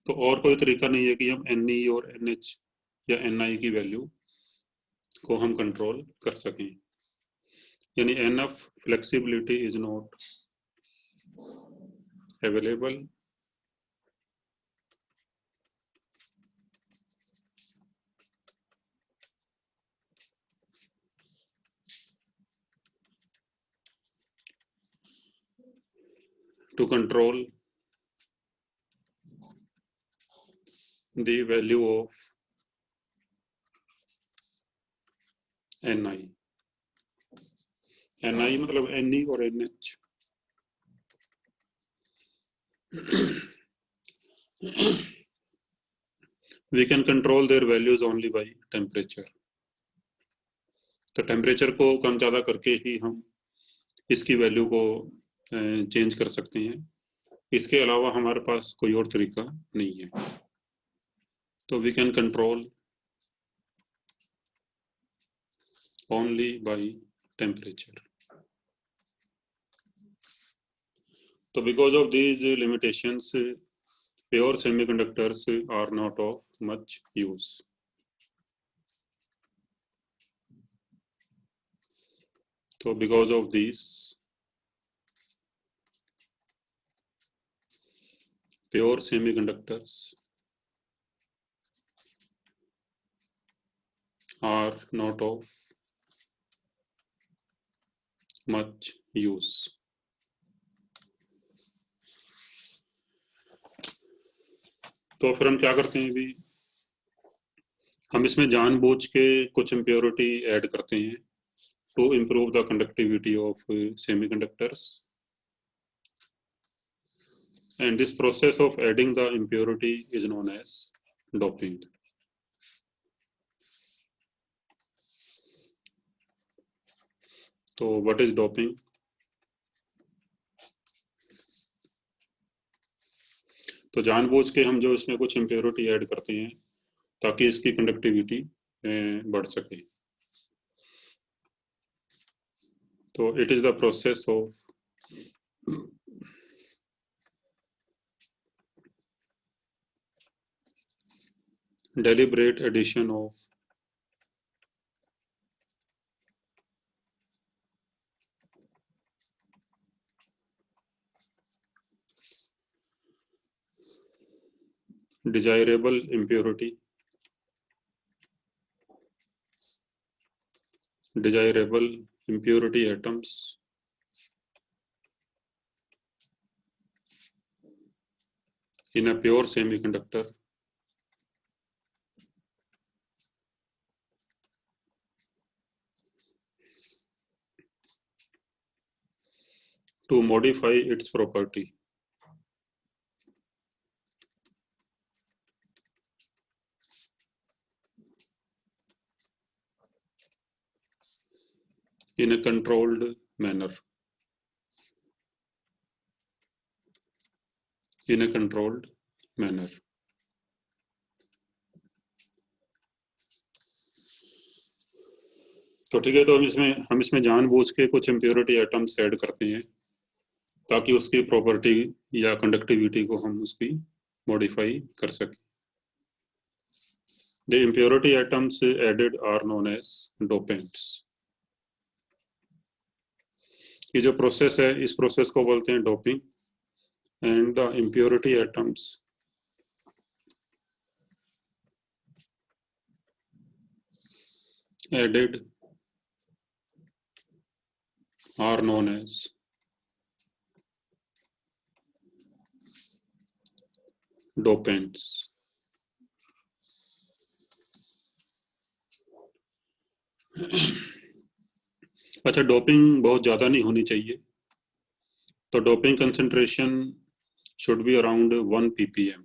A: तो और कोई तरीका नहीं है कि हम NE और NH या NI की वैल्यू को हम कंट्रोल कर सकें, यानी enough flexibility is not available to control the value of NI. NI मतलब NE और NH. We can control their values only by temperature. तो टेम्परेचर को कम ज़्यादा करके ही हम इसकी वैल्यू को चेंज कर सकते हैं, इसके अलावा हमारे पास कोई और तरीका नहीं है. तो we can control only by temperature. So because of these limitations, pure semiconductors are not of much use. So because of these, pure semiconductors are not of much use. तो फिर हम क्या करते हैं, अभी हम इसमें जानबूझ के कुछ इम्प्योरिटी ऐड करते हैं to improve the conductivity of semiconductors, and this process of adding the impurity is known as doping. So what is doping? तो जानबूझ के हम जो इसमें कुछ इम्प्योरिटी ऐड करते हैं ताकि इसकी कंडक्टिविटी बढ़ सके. तो it is the process of deliberate addition of desirable impurity atoms in a pure semiconductor to modify its property. In a controlled manner. In a controlled manner. तो ठीक है, तो हम इसमें जानबूझ के कुछ इम्प्योरिटी एटम्स ऐड करते हैं ताकि उसकी प्रॉपर्टी या कंडक्टिविटी को हम उसकी मॉडिफाई कर सकें. The impurity atoms added are known as dopants. ये जो प्रोसेस है, इस प्रोसेस को बोलते हैं doping. And the impurity atoms added are known as dopants. अच्छा, डोपिंग बहुत ज़्यादा नहीं होनी चाहिए. तो doping concentration should be around 1 ppm.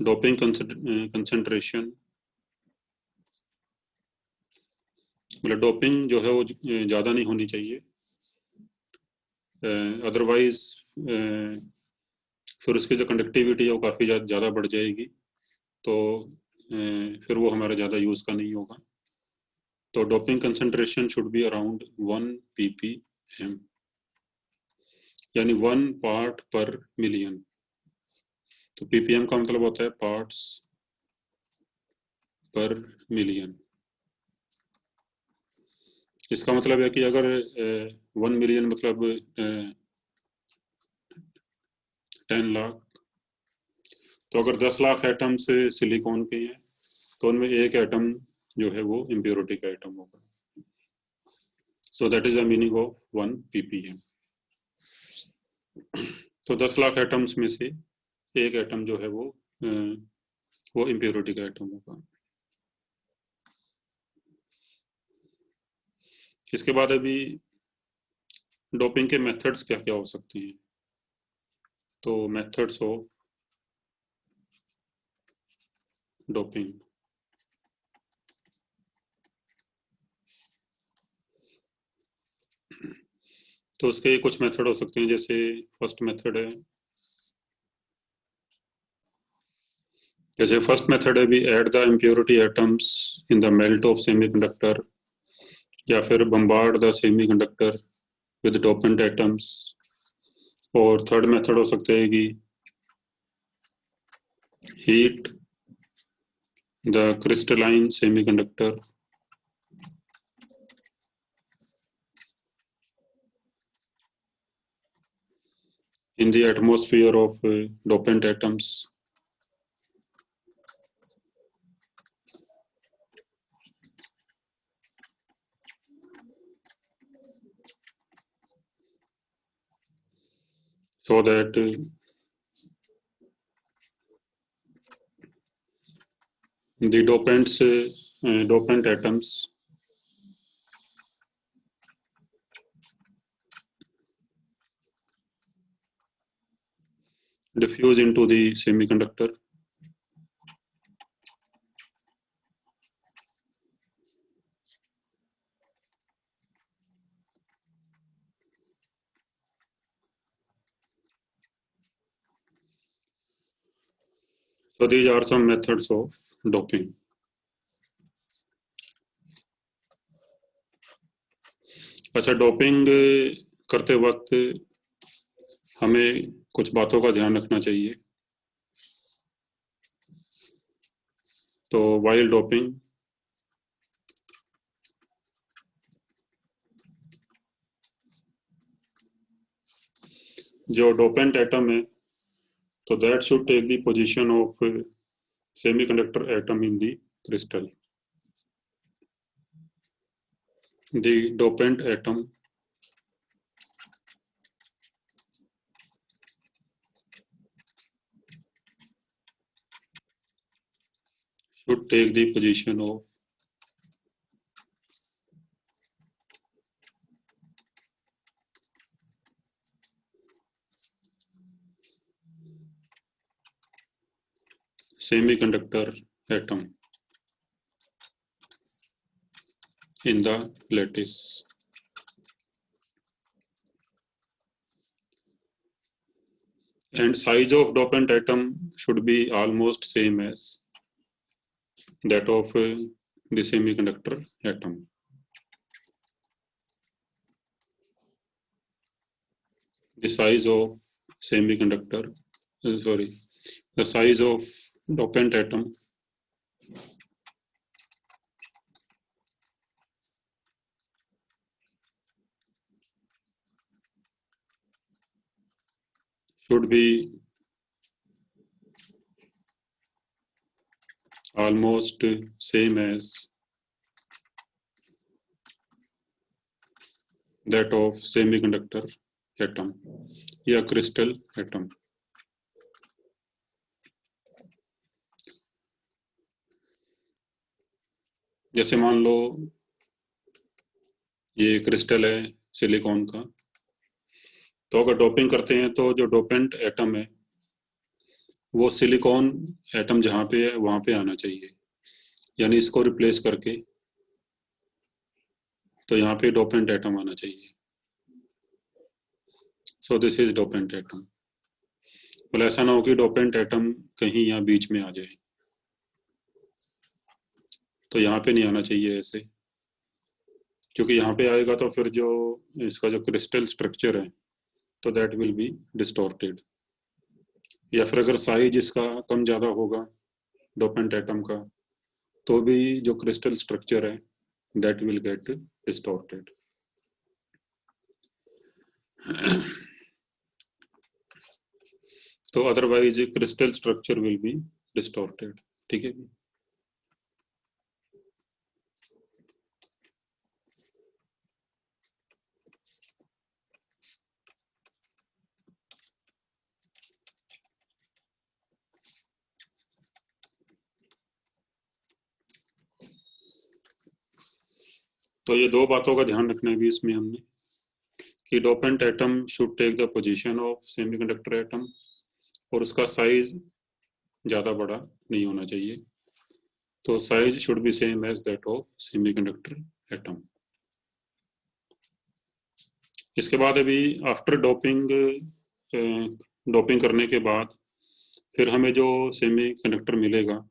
A: Doping concentration मतलब डोपिंग जो है वो ज़्यादा नहीं होनी चाहिए, अदरवाइज फिर उसकी जो कंडक्टिविटी है वो काफ़ी ज़्यादा बढ़ जाएगी, तो फिर वो हमारा ज़्यादा यूज़ का नहीं होगा. तो doping concentration should be around 1 ppm. यानी 1 पार्ट पर मिलियन। तो ppm का मतलब होता है पार्ट्स पर मिलियन। इसका मतलब है कि अगर 1 मिलियन मतलब 10 लाख, तो अगर 10 लाख एटम्स सिलिकॉन के हैं तो उनमें एक एटम जो है वो इम्प्योरिटी का एटम होगा। So that is the meaning of 1 ppm। तो 10 लाख एटम्स में से एक एटम जो है वो इम्प्योरिटी का एटम होगा। इसके बाद अभी डोपिंग के मेथड्स क्या क्या हो सकते हैं। तो मेथड्स ऑफ डोपिंग, तो उसके कुछ मेथड हो सकते हैं। जैसे फर्स्ट मेथड है, जैसे फर्स्ट मेथड है भी add the impurity atoms in the melt of semiconductor, या फिर bombard the semiconductor with dopant atoms. और थर्ड मेथड हो सकता है कि heat the crystalline semiconductor in the atmosphere of dopant atoms. So that the dopant atoms diffuse into the semiconductor. So these are some methods of doping. अच्छा, डोपिंग करते वक्त हमें कुछ बातों का ध्यान रखना चाहिए। तो वाइल डोपिंग, जो डोपेंट एटम है, तो that should take the position of semiconductor atom in the crystal. The dopant atom should take the position of semiconductor atom in the lattice. And size of dopant atom should be almost same as that of the semiconductor atom. The size of semiconductor, sorry, the size of dopant atom should be almost same as that of semiconductor atom या crystal atom. जैसे मान लो ये क्रिस्टल है सिलिकॉन का, तो अगर डोपिंग करते हैं तो जो डोपेंट एटम है वो सिलिकॉन एटम जहाँ पे है वहाँ पे आना चाहिए, यानी इसको रिप्लेस करके तो यहाँ पे डोपेंट एटम आना चाहिए। So this is dopant atom. मतलब ऐसा ना हो कि डोपेंट एटम कहीं यहाँ बीच में आ जाए, तो यहाँ पे नहीं आना चाहिए ऐसे, क्योंकि यहाँ पे आएगा तो फिर जो इसका जो क्रिस्टल स्ट्रक्चर है तो दैट विल बी डिस्टॉर्टेड। या फिर अगर साइज इसका कम ज़्यादा होगा डोपेंट एटम का, तो भी जो क्रिस्टल स्ट्रक्चर है दैट विल गेट डिस्टॉर्टेड। तो otherwise crystal structure will be distorted. ठीक है। तो ये दो बातों का ध्यान रखना है भी इसमें हमने, कि dopant atom should take the position of semiconductor atom, और उसका साइज ज़्यादा बड़ा नहीं होना चाहिए। तो size should be same as that of semiconductor atom. इसके बाद अभी आफ्टर डोपिंग, डोपिंग करने के बाद फिर हमें जो सेमीकंडक्टर मिलेगा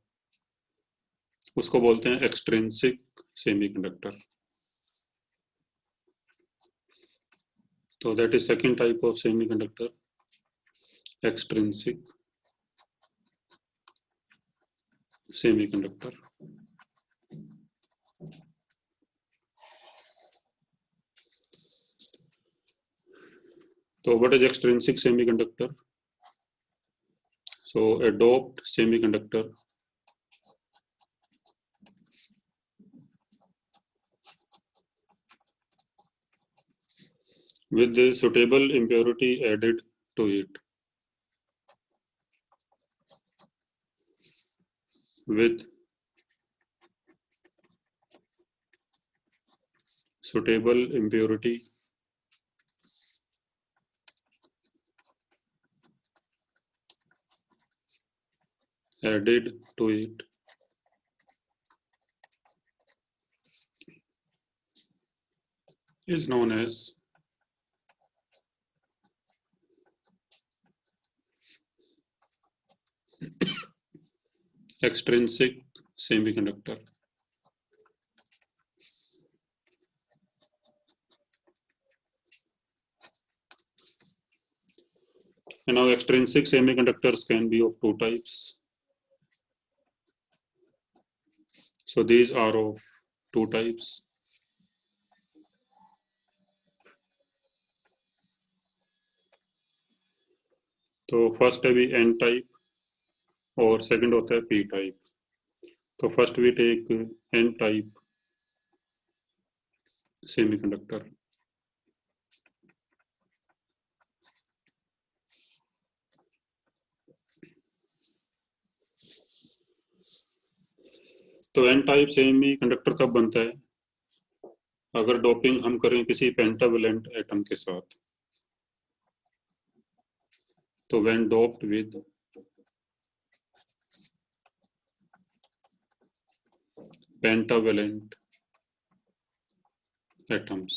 A: उसको बोलते हैं एक्सट्रिंसिक सेमीकंडक्टर। तो that is second type of semiconductor, extrinsic semiconductor. तो what is extrinsic semiconductor? So a doped semiconductor with the suitable impurity added to it, with suitable impurity added to it is known as extrinsic semiconductor. And now extrinsic semiconductors can be of two types. So these are of two types. तो फर्स्ट है भी एन टाइप और सेकंड होता है पी टाइप। तो first we take N type semiconductor. तो एन टाइप सेमीकंडक्टर तब बनता है अगर डोपिंग हम करें किसी पेंटावेलेंट एटम के साथ। तो when doped with pentavalent atoms,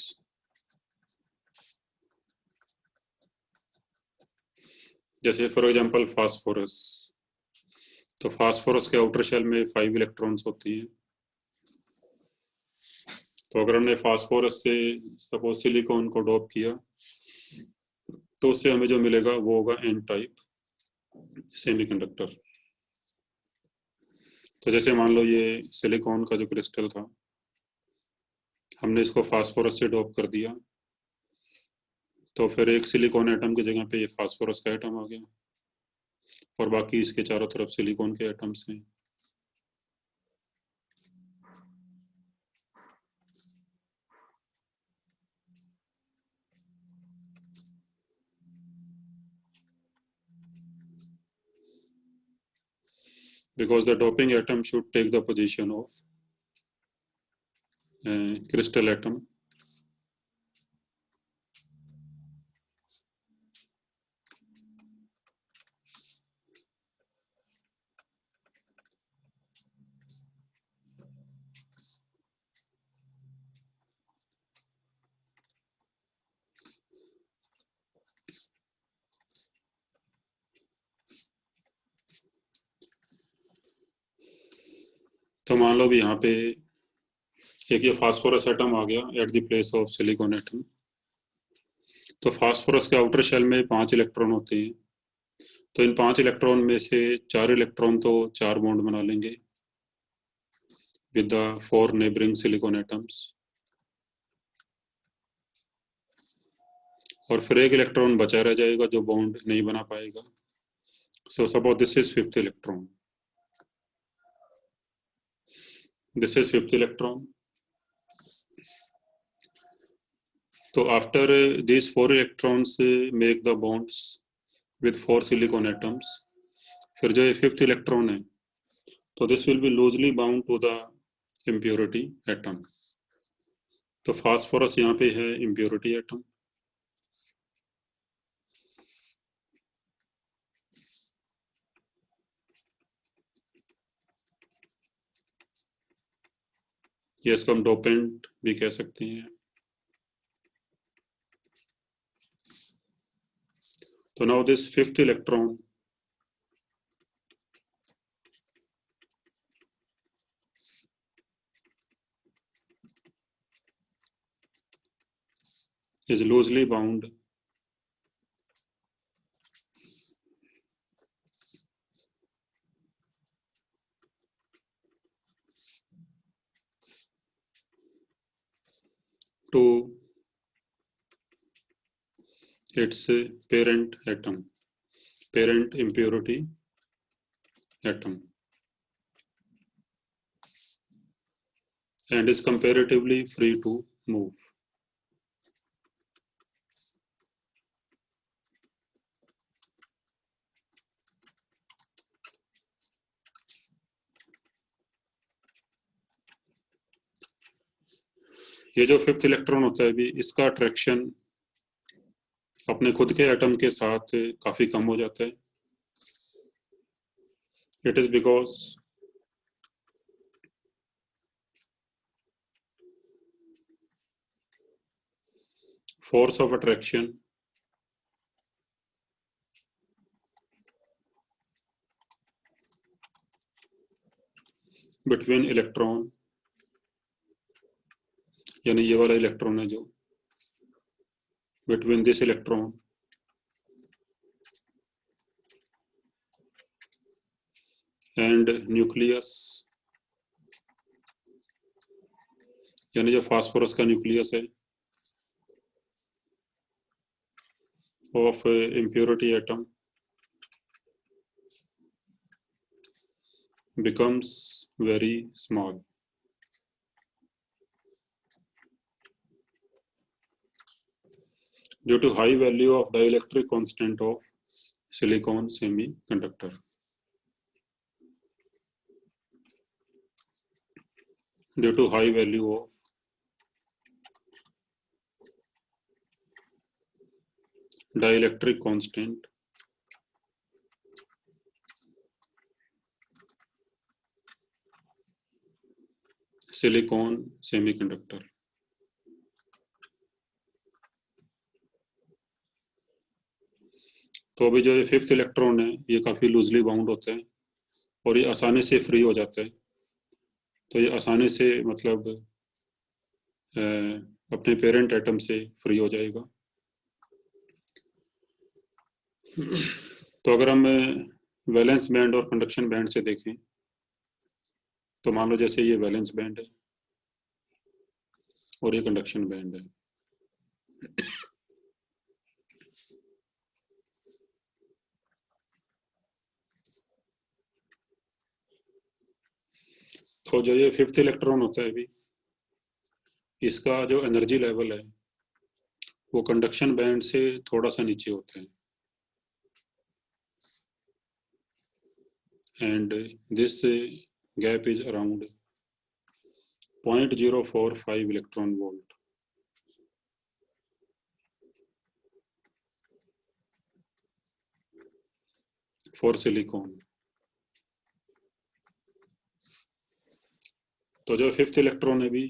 A: जैसे फॉर एग्जांपल फास्फोरस। तो फास्फोरस के आउटर शेल में 5 इलेक्ट्रॉन्स होती हैं। तो अगर हमने फास्फोरस से सपोज सिलिकॉन को डोप किया तो उससे हमें जो मिलेगा वो होगा एन टाइप सेमीकंडक्टर। तो जैसे मान लो ये सिलिकॉन का जो क्रिस्टल था, हमने इसको फास्फोरस से डोप कर दिया, तो फिर एक सिलिकॉन एटम की जगह पे ये फास्फोरस का एटम आ गया और बाकी इसके चारों तरफ सिलिकॉन के एटम्स हैं। Because the doping atom should take the position of crystal atom. तो मान लो भी यहाँ पे एक ये फास्फोरस एटम आ गया at the place of silicon atom. तो फास्फोरस के आउटर शेल में 5 इलेक्ट्रॉन होते हैं, तो इन 5 इलेक्ट्रॉन में से 4 इलेक्ट्रॉन तो 4 बॉन्ड बना लेंगे with the 4 neighbouring silicon atoms, और फिर एक इलेक्ट्रॉन बचा रह जाएगा जो बॉन्ड नहीं बना पाएगा. So suppose this is fifth electron, this is fifth electron. So after these 4 electrons make the bonds with 4 silicon atoms, फिर जो ये फिफ्थ इलेक्ट्रॉन है तो this will be loosely bound to the impurity atom. तो फास्फोरस यहाँ पे है इम्प्योरिटी एटम. ये इसको हम डोपेंट भी कह सकते हैं. तो now this fifth electron is loosely bound to its parent atom, parent impurity atom, and is comparatively free to move. ये जो फिफ्थ इलेक्ट्रॉन होता है भी, इसका अट्रैक्शन अपने खुद के एटम के साथ काफी कम हो जाता है. It is because force of attraction between electron, यानी ये वाला इलेक्ट्रॉन है जो, between this electron and nucleus, यानी जो फास्फोरस का न्यूक्लियस है of impurity atom becomes very small. Due to high value of dielectric constant of silicon semiconductor. Due to high value of dielectric constant silicon semiconductor. तो अभी जो ये फिफ्थ इलेक्ट्रॉन है ये काफी लूजली बाउंड होता है और ये आसानी से फ्री हो जाता है. तो ये आसानी से मतलब अपने पेरेंट एटम से फ्री हो जाएगा. तो अगर हम वैलेंस बैंड और कंडक्शन बैंड से देखें तो मान लो जैसे ये वैलेंस बैंड है और ये कंडक्शन बैंड है. तो जो ये फिफ्थ इलेक्ट्रॉन होता है भी, इसका जो एनर्जी लेवल है वो कंडक्शन बैंड से थोड़ा सा नीचे होता है. And this gap is around 0.045 electron volt. For silicon. तो जो फिफ्थ इलेक्ट्रॉन है भी,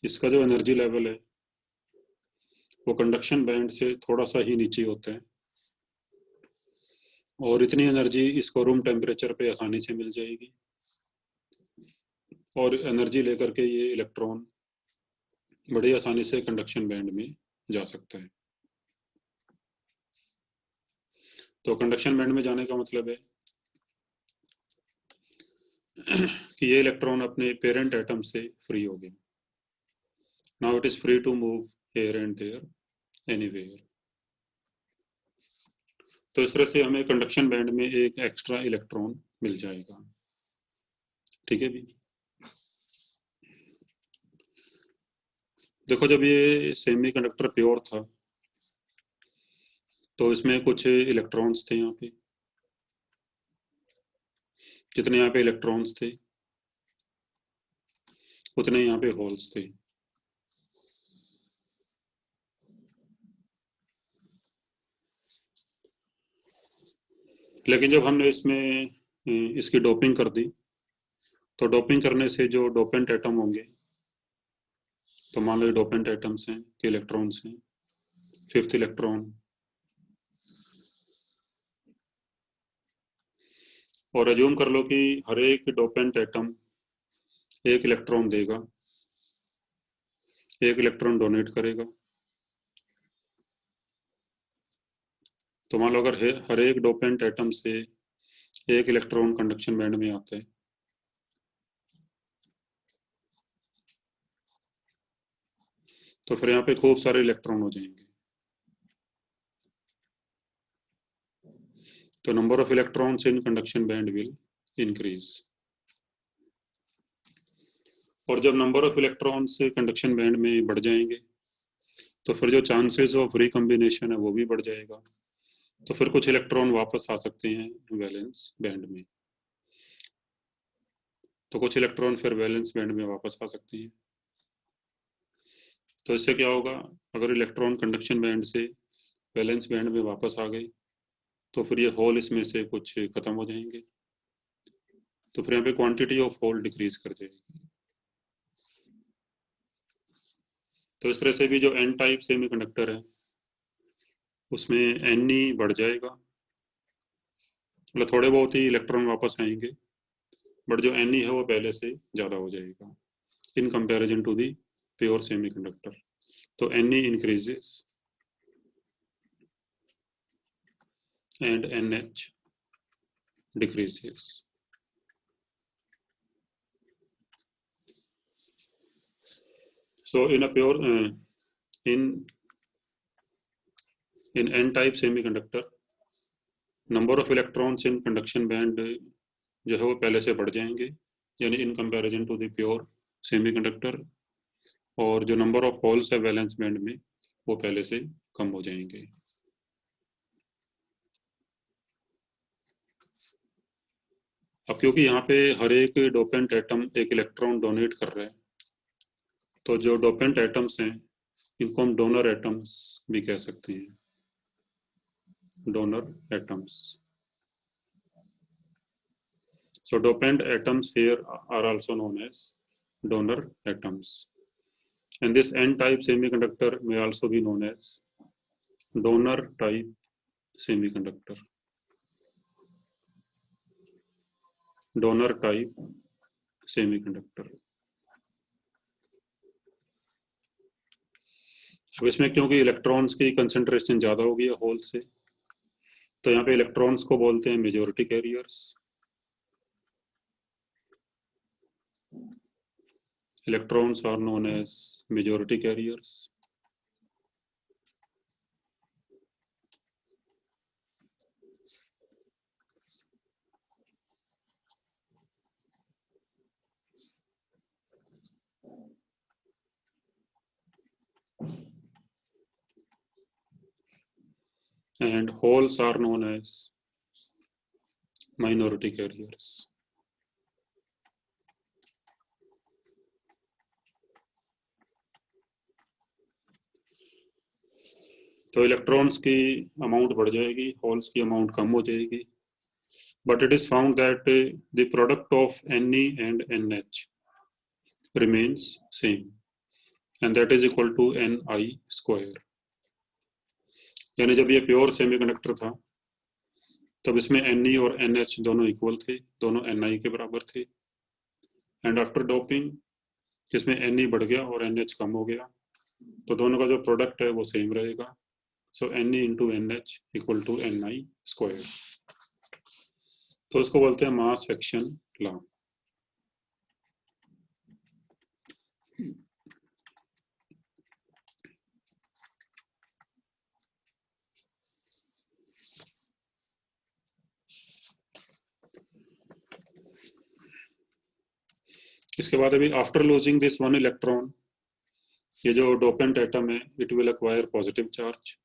A: इसका जो एनर्जी लेवल है वो कंडक्शन बैंड से थोड़ा सा ही नीचे होता है और इतनी एनर्जी इसको रूम टेम्परेचर पे आसानी से मिल जाएगी और एनर्जी लेकर के ये इलेक्ट्रॉन बड़ी आसानी से कंडक्शन बैंड में जा सकता है. तो कंडक्शन बैंड में जाने का मतलब है कि ये इलेक्ट्रॉन अपने पेरेंट एटम से फ्री हो गया. Now it is free to move here and there anywhere. तो इस तरह से हमें कंडक्शन बैंड में एक एक्स्ट्रा इलेक्ट्रॉन मिल जाएगा. ठीक है भी. देखो जब ये सेमीकंडक्टर प्योर था तो इसमें कुछ इलेक्ट्रॉन्स थे यहाँ पे. जितने यहाँ पे इलेक्ट्रॉन्स थे उतने यहाँ पे होल्स थे. लेकिन जब हमने इसमें इसकी डोपिंग कर दी तो डोपिंग करने से जो डोपेंट एटम होंगे, तो मान लो डोपेंट एटम्स हैं कि इलेक्ट्रॉन्स हैं, फिफ्थ इलेक्ट्रॉन, और अज्यूम कर लो कि हर एक डोपेंट एटम एक इलेक्ट्रॉन देगा, एक इलेक्ट्रॉन डोनेट करेगा. तो मान लो अगर हर एक डोपेंट एटम से एक इलेक्ट्रॉन कंडक्शन बैंड में आता है तो फिर यहाँ पे खूब सारे इलेक्ट्रॉन हो जाएंगे. तो number of electrons in conduction band will increase. और जब number of electrons conduction band में बढ़ जाएंगे तो फिर जो चांसेस ऑफ रिकम्बिनेशन है वो भी बढ़ जाएगा. तो फिर कुछ इलेक्ट्रॉन वापस आ सकते हैं वैलेंस बैंड में. तो कुछ इलेक्ट्रॉन फिर वैलेंस बैंड में वापस आ सकते हैं. तो इससे क्या होगा, अगर इलेक्ट्रॉन कंडक्शन बैंड से वैलेंस बैंड में वापस आ गए तो फिर ये होल इसमें से कुछ खत्म हो जाएंगे. तो फिर यहाँ पे क्वांटिटी ऑफ होल डिक्रीज कर जाएगी. तो इस तरह से भी जो एन टाइप सेमीकंडक्टर है उसमें एन ई बढ़ जाएगा, मतलब थोड़े बहुत ही इलेक्ट्रॉन वापस आएंगे, बट जो एन ई है वो पहले से ज़्यादा हो जाएगा in comparison to the pure semiconductor. तो N e increases and NH decreases. So in a pure in n-type semiconductor, number of electrons in conduction band जो है वो पहले से बढ़ जाएंगे, यानी in comparison to the pure semiconductor. और जो नंबर ऑफ होल्स है वैलेंस बैंड में वो पहले से कम हो जाएंगे. अब क्योंकि यहाँ पे हर एक डोपेंट एटम एक इलेक्ट्रॉन डोनेट कर रहा है तो जो डोपेंट एटम्स हैं इनको हम डोनर एटम्स भी कह सकते हैं. donor atoms. So dopant atoms here are also known as donor atoms. And this n-type semiconductor may also be known as donor type semiconductor. Donor type semiconductor. अब इसमें क्योंकि इलेक्ट्रॉन्स की कंसंट्रेशन ज़्यादा होगी होल से, तो यहाँ पे इलेक्ट्रॉन्स को बोलते हैं majority carriers. Electrons are known as majority carriers. And holes are known as minority carriers. तो इलेक्ट्रॉन्स की अमाउंट बढ़ जाएगी, होल्स की अमाउंट कम हो जाएगी. But it is found that the product of Ne and NH remains same and that is equal to Ni square. यानी जब ये प्योर सेमीकंडक्टर था तब इसमें Ne और NH दोनों इक्वल थे, दोनों Ni के बराबर थे. एंड आफ्टर डोपिंग जिसमें Ne बढ़ गया और NH कम हो गया तो दोनों का जो प्रोडक्ट है वो सेम रहेगा so Ne into NH equal to Ni square. तो इसको बोलते हैं मास एक्शन लॉ। इसके बाद अभी after losing this one electron, ये जो डोपेंट एटम है it will acquire positive charge,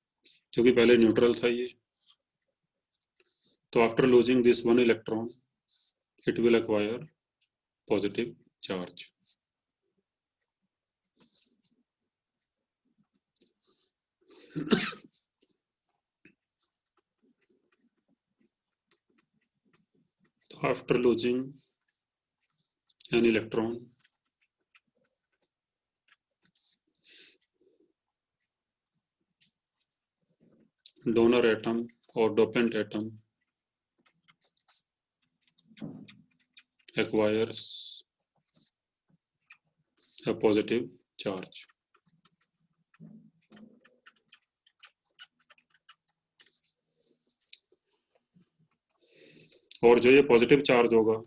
A: क्योंकि पहले न्यूट्रल था ये। तो after losing this one electron it will acquire positive charge. तो after losing an electron, donor atom or dopant atom acquires a positive charge. और जो ये पॉजिटिव चार्ज होगा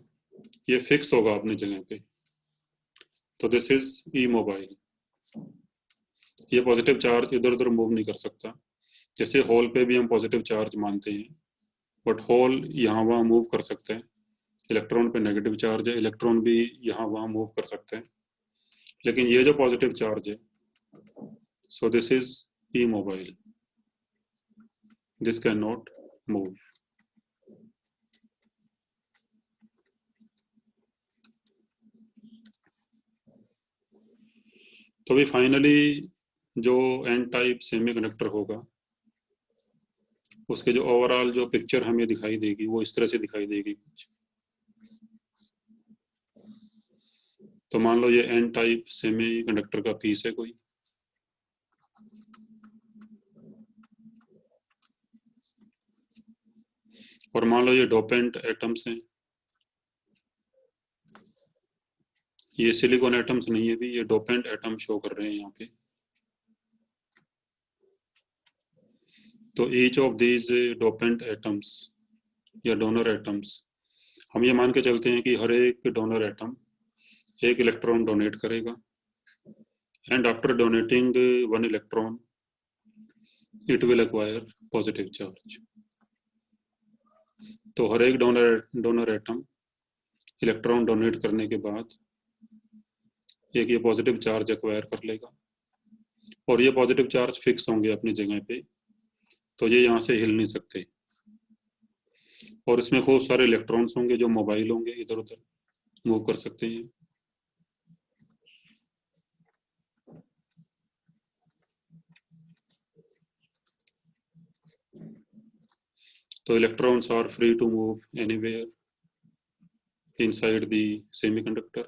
A: ये फिक्स होगा अपनी जगह पे, तो दिस इज इमोबाइल। ये पॉजिटिव चार्ज इधर उधर मूव नहीं कर सकता। जैसे होल पे भी हम पॉजिटिव चार्ज मानते हैं, बट होल यहाँ वहाँ मूव कर सकते हैं। इलेक्ट्रॉन पे नेगेटिव चार्ज है, इलेक्ट्रॉन भी यहाँ वहाँ मूव कर सकते हैं, लेकिन ये जो पॉजिटिव चार्ज है, so this is immobile, this can not move. तो भी फाइनली जो एन टाइप सेमीकंडक्टर होगा उसके जो ओवरऑल जो पिक्चर हमें दिखाई देगी वो इस तरह से दिखाई देगी कुछ। तो मान लो ये एन टाइप सेमीकंडक्टर का पीस है कोई, और मान लो ये डोपेंट एटम्स हैं। ये सिलिकॉन एटम्स नहीं है भी, ये डोपेंट एटम शो कर रहे हैं यहाँ पे। तो each of these dopant atoms या डोनर एटम्स, हम ये मान के चलते हैं कि हर एक डोनर एटम एक इलेक्ट्रॉन डोनेट करेगा, and after donating one electron it will acquire positive charge. तो हर एक डोनर एटम इलेक्ट्रॉन डोनेट करने के बाद एक ये पॉजिटिव चार्ज एक्वायर कर लेगा, और ये पॉजिटिव चार्ज फिक्स होंगे अपनी जगह पे, तो ये यहाँ से हिल नहीं सकते। और इसमें खूब सारे इलेक्ट्रॉन्स होंगे जो मोबाइल होंगे, इधर उधर मूव कर सकते हैं। तो electrons are free to move anywhere inside the semiconductor.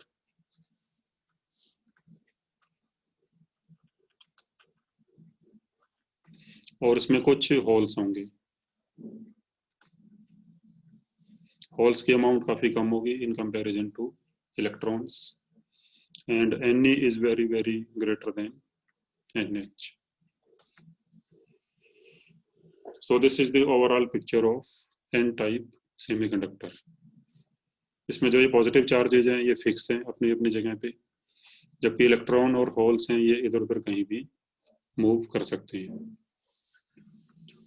A: और इसमें कुछ होल्स होंगे, होल्स की अमाउंट काफी कम होगी इन comparison two electrons, and Ne is very very greater than NH. So this is the overall picture of N type semiconductor. इसमें जो ये पॉजिटिव चार्जेज हैं ये फिक्स हैं अपनी अपनी जगह पे, जबकि इलेक्ट्रॉन और होल्स हैं ये इधर उधर कहीं भी मूव कर सकते हैं।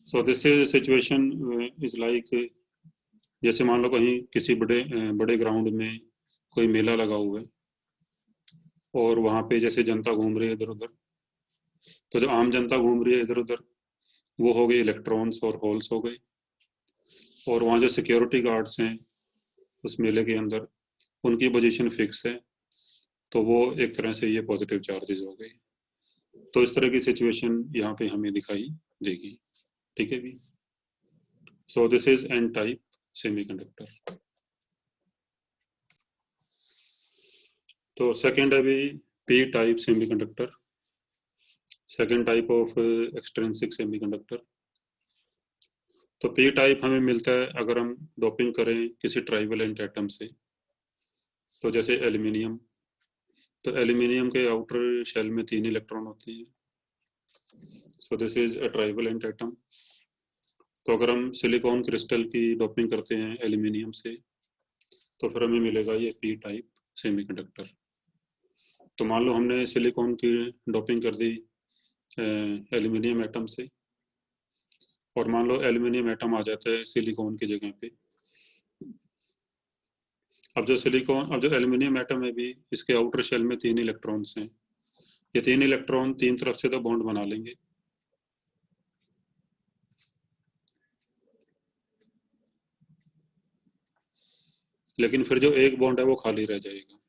A: So this situation is like, जैसे मान लो कहीं किसी बड़े ग्राउंड में कोई मेला लगा हुआ है और वहां पे जैसे जनता घूम रही है इधर उधर, तो जो आम जनता घूम रही है इधर उधर वो हो गई इलेक्ट्रॉन्स और होल्स हो गए, और वहाँ जो सिक्योरिटी गार्ड्स हैं उस मेले के अंदर उनकी पोजीशन फिक्स है, तो वो एक तरह से ये पॉजिटिव चार्जेस हो गए। तो इस तरह की सिचुएशन यहाँ पे हमें दिखाई देगी। ठीक है भी। So this is an type semiconductor. तो सेकेंड है भी P type semiconductor, second type of extrinsic semiconductor. तो पी टाइप हमें मिलता है अगर हम डोपिंग करें किसी ट्राइवेलेंट एटम से। तो जैसे एल्यूमिनियम, तो एल्यूमिनियम के आउटर शेल में 3 इलेक्ट्रॉन होती है, so this is a trivalent atom. तो अगर हम सिलिकॉन क्रिस्टल की डोपिंग करते हैं एल्यूमिनियम से तो फिर हमें मिलेगा ये पी टाइप सेमीकंडक्टर। तो मान लो हमने सिलिकॉन की डोपिंग कर दी एल्यूमिनियम एटम से, और मान लो एल्यूमिनियम एटम आ जाता है सिलिकॉन की जगह पे। अब जो एल्यूमिनियम एटम है भी, इसके आउटर शेल में 3 इलेक्ट्रॉन्स हैं। ये 3 इलेक्ट्रॉन 3 तरफ से तो बॉन्ड बना लेंगे, लेकिन फिर जो एक बॉन्ड है वो खाली रह जाएगा।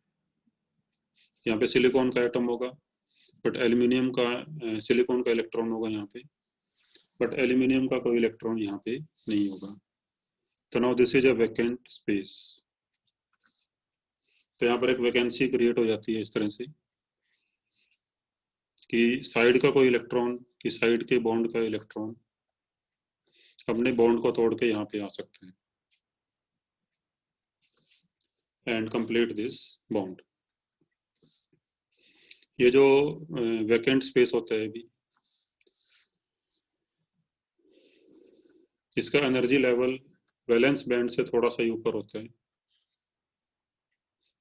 A: यहाँ पे सिलिकॉन का एटम होगा, बट एल्यूमिनियम का सिलिकॉन का इलेक्ट्रॉन होगा यहाँ पे, बट एल्यूमिनियम का कोई इलेक्ट्रॉन यहाँ पे नहीं होगा। तो now this is a vacant space. तो यहाँ पर एक वैकेंसी क्रिएट हो जाती है इस तरह से कि साइड का कोई इलेक्ट्रॉन, कि साइड के बॉन्ड का इलेक्ट्रॉन अपने बॉन्ड को तोड़ के यहाँ पे आ सकते हैं एंड कंप्लीट दिस बॉन्ड। ये जो वैकेंट स्पेस होता है अभी, इसका एनर्जी लेवल वैलेंस बैंड से थोड़ा सा ही ऊपर होता है।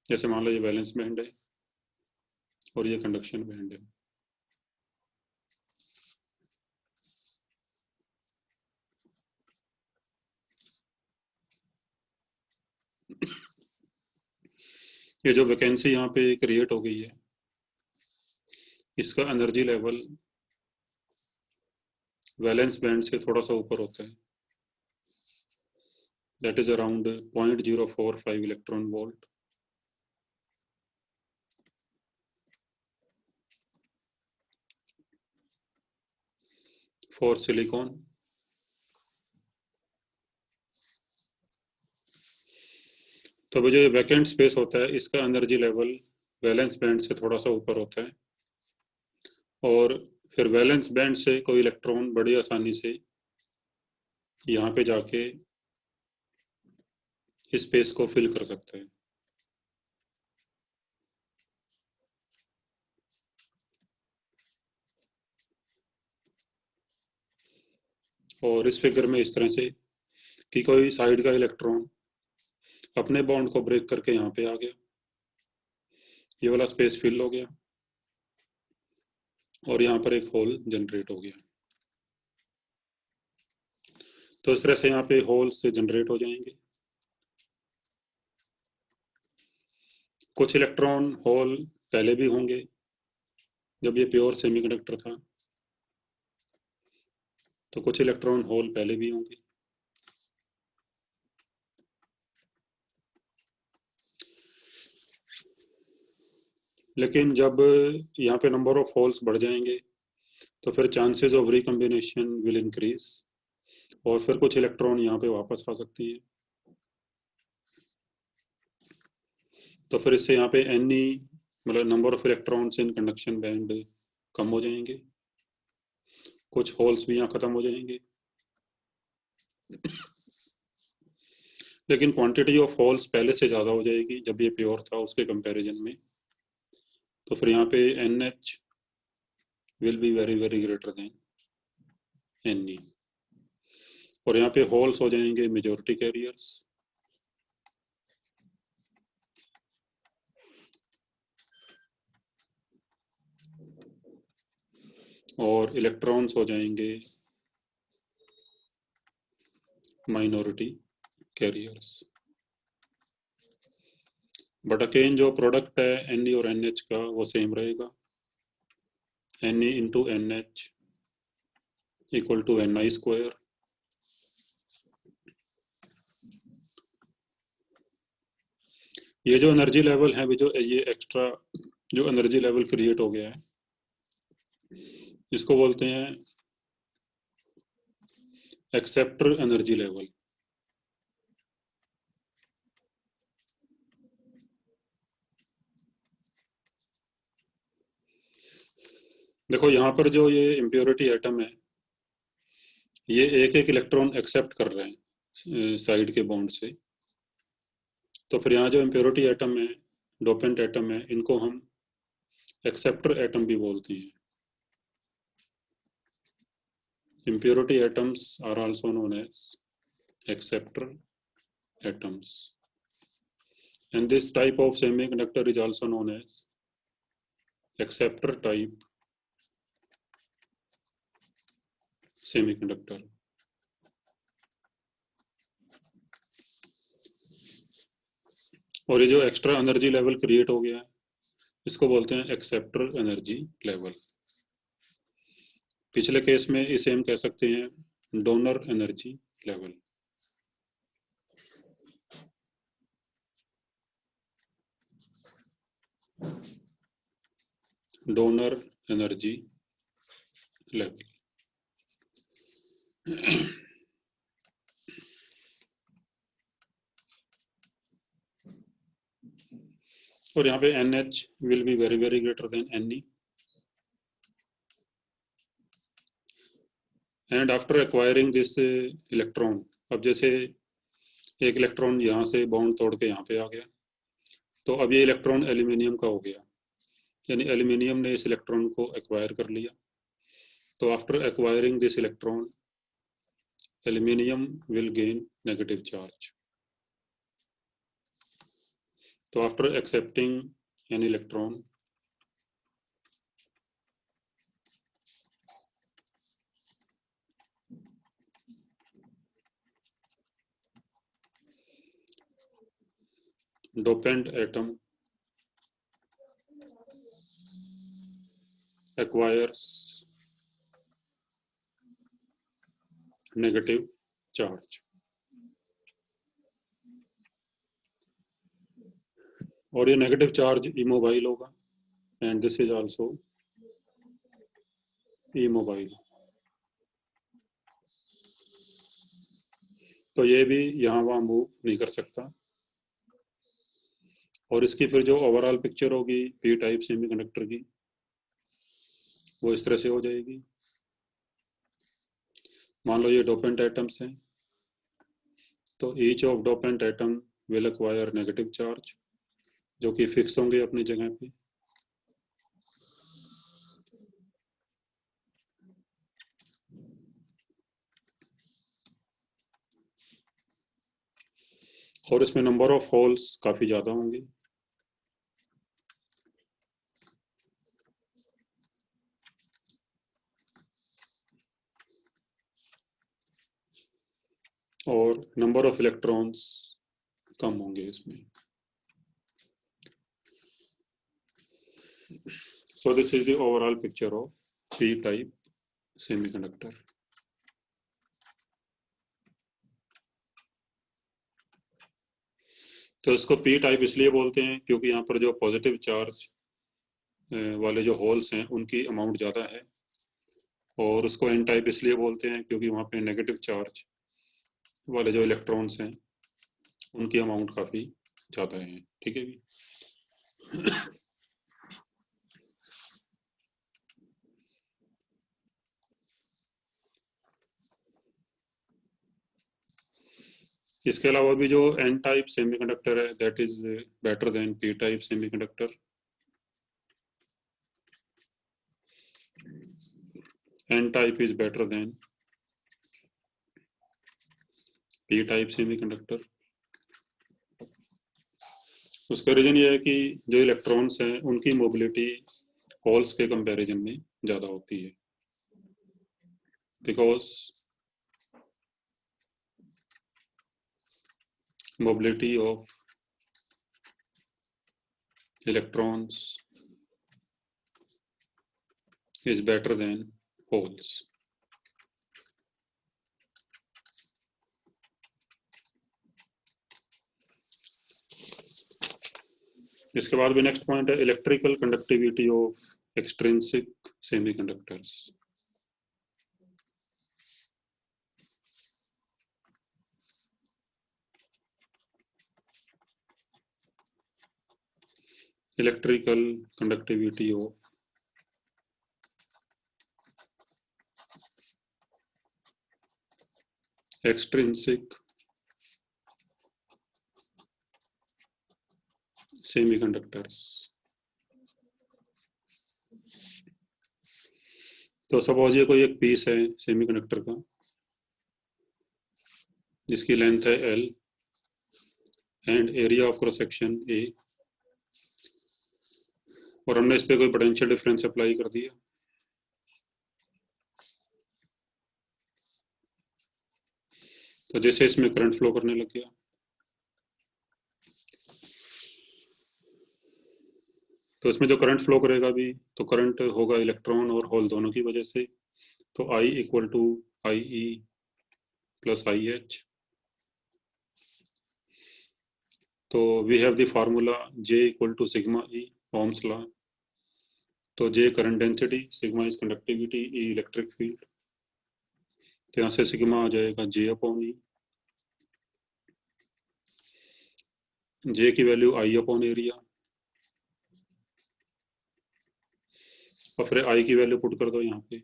A: जैसे मान लो ये वैलेंस बैंड है और ये कंडक्शन बैंड है। ये जो वैकेंसी यहाँ पे क्रिएट हो गई है, इसका एनर्जी लेवल वैलेंस बैंड से थोड़ा सा ऊपर होता है। That is around 0.045 electron volt. For silicon. तो अभी जो वैकेंट स्पेस होता है, इसका एनर्जी लेवल वैलेंस बैंड से थोड़ा सा ऊपर होता है, और फिर वैलेंस बैंड से कोई इलेक्ट्रॉन बड़ी आसानी से यहाँ पे जाके इस स्पेस को फिल कर सकता है। और इस फिगर में इस तरह से कि कोई साइड का इलेक्ट्रॉन अपने बॉन्ड को ब्रेक करके यहाँ पे आ गया, ये वाला स्पेस फिल हो गया, और यहाँ पर एक होल जनरेट हो गया। तो इस तरह से यहाँ पे होल से जनरेट हो जाएंगे। कुछ इलेक्ट्रॉन होल पहले भी होंगे जब ये प्योर सेमीकंडक्टर था, तो कुछ इलेक्ट्रॉन होल पहले भी होंगे। लेकिन जब यहाँ पे नंबर ऑफ होल्स बढ़ जाएंगे तो फिर chances of recombination will increase, और फिर कुछ इलेक्ट्रॉन यहाँ पे वापस आ सकती हैं। तो फिर इससे यहाँ पे एनी मतलब number of electrons in conduction band कम हो जाएंगे, कुछ होल्स भी यहाँ खत्म हो जाएंगे। लेकिन क्वांटिटी ऑफ होल्स पहले से ज़्यादा हो जाएगी जब ये प्योर था उसके कंपैरिजन में। तो फिर यहाँ पे NH will be very very greater then Ne, और यहाँ पे होल्स हो जाएंगे मेजॉरिटी कैरियर्स, और इलेक्ट्रॉन्स हो जाएंगे माइनॉरिटी कैरियर्स। बट अगेन जो प्रोडक्ट है Ne और NH का वो सेम रहेगा, Ne into NH equal to Ni square. ये जो एनर्जी लेवल है, जो ये एक्स्ट्रा जो एनर्जी लेवल क्रिएट हो गया है, इसको बोलते हैं एक्सेप्टर एनर्जी लेवल। देखो यहाँ पर जो ये इम्प्योरिटी एटम है, ये एक एक इलेक्ट्रॉन एक्सेप्ट कर रहे हैं साइड के बॉन्ड से। तो फिर यहाँ जो इम्प्योरिटी एटम है, डोपेंट एटम है, इनको हम एक्सेप्टर एटम भी बोलते हैं। Impurity atoms are also known as acceptor atoms, and this type of semiconductor is also known as acceptor type semiconductor. और ये जो एक्स्ट्रा एनर्जी लेवल क्रिएट हो गया है, इसको बोलते हैं एक्सेप्टर एनर्जी लेवल। पिछले केस में इसे हम कह सकते हैं donor energy level. Donor energy level. और यहाँ पे NH will be very very greater than Ne, and after acquiring this electron, अब जैसे एक इलेक्ट्रॉन यहाँ से बॉन्ड तोड़ के यहाँ पे आ गया, तो अब ये इलेक्ट्रॉन एल्यूमिनियम का हो गया, यानी एल्यूमिनियम ने इस इलेक्ट्रॉन को एक्वायर कर लिया। तो after acquiring this electron, aluminium will gain negative charge. तो after accepting an electron, dopant atom acquires negative charge, और ये नेगेटिव चार्ज इमोबाइल होगा, and this is also immobile. तो ये भी यहाँ वहाँ मूव नहीं कर सकता। और इसकी फिर जो ओवरऑल पिक्चर होगी पी टाइप सेमीकंडक्टर की, वो इस तरह से हो जाएगी। मान लो ये डोपेंट एटम्स हैं, तो each of dopant atom will acquire negative charge, जो कि फिक्स होंगे अपनी जगह पे। और इसमें नंबर ऑफ होल्स काफी ज्यादा होंगे। और नंबर ऑफ इलेक्ट्रॉन्स कम होंगे इसमें। So this is the overall picture of p-type semiconductor. तो इसको पी टाइप इसलिए बोलते हैं क्योंकि यहाँ पर जो पॉजिटिव चार्ज वाले जो होल्स हैं उनकी अमाउंट ज़्यादा है, और उसको एन टाइप इसलिए बोलते हैं क्योंकि वहाँ पे नेगेटिव चार्ज वाले जो इलेक्ट्रॉन्स हैं उनकी अमाउंट काफ़ी ज़्यादा है। ठीक है भी। इसके अलावा भी जो एन टाइप सेमीकंडक्टर है that is better than P type semiconductor. N type is better than P type semiconductor. उसका रीजन ये है कि जो इलेक्ट्रॉन्स हैं उनकी मोबिलिटी होल्स के कंपैरिजन में ज़्यादा होती है, because mobility of electrons is better than holes. इसके बाद भी नेक्स्ट पॉइंट है electrical conductivity of extrinsic semiconductors. electrical conductivity of extrinsic semiconductors। तो सपोज ये कोई एक पीस है सेमीकंडक्टर का जिसकी लेंथ है L and area of cross section A, और हमने इस पे कोई पोटेंशियल डिफरेंस अप्लाई कर दिया। तो जैसे इसमें करंट फ्लो करने लग गया, तो इसमें जो करंट फ्लो करेगा भी, तो करंट होगा इलेक्ट्रॉन और होल दोनों की वजह से। तो I equal to I E plus I h. तो we have the formula J equal to sigma E, Ohm's law. तो J current density, sigma is conductivity, E electric field. तो यहाँ से सिग्मा आ जाएगा J अपॉन ई। J की वैल्यू I अपॉन एरिया, और फिर I की वैल्यू पुट कर दो यहाँ पे,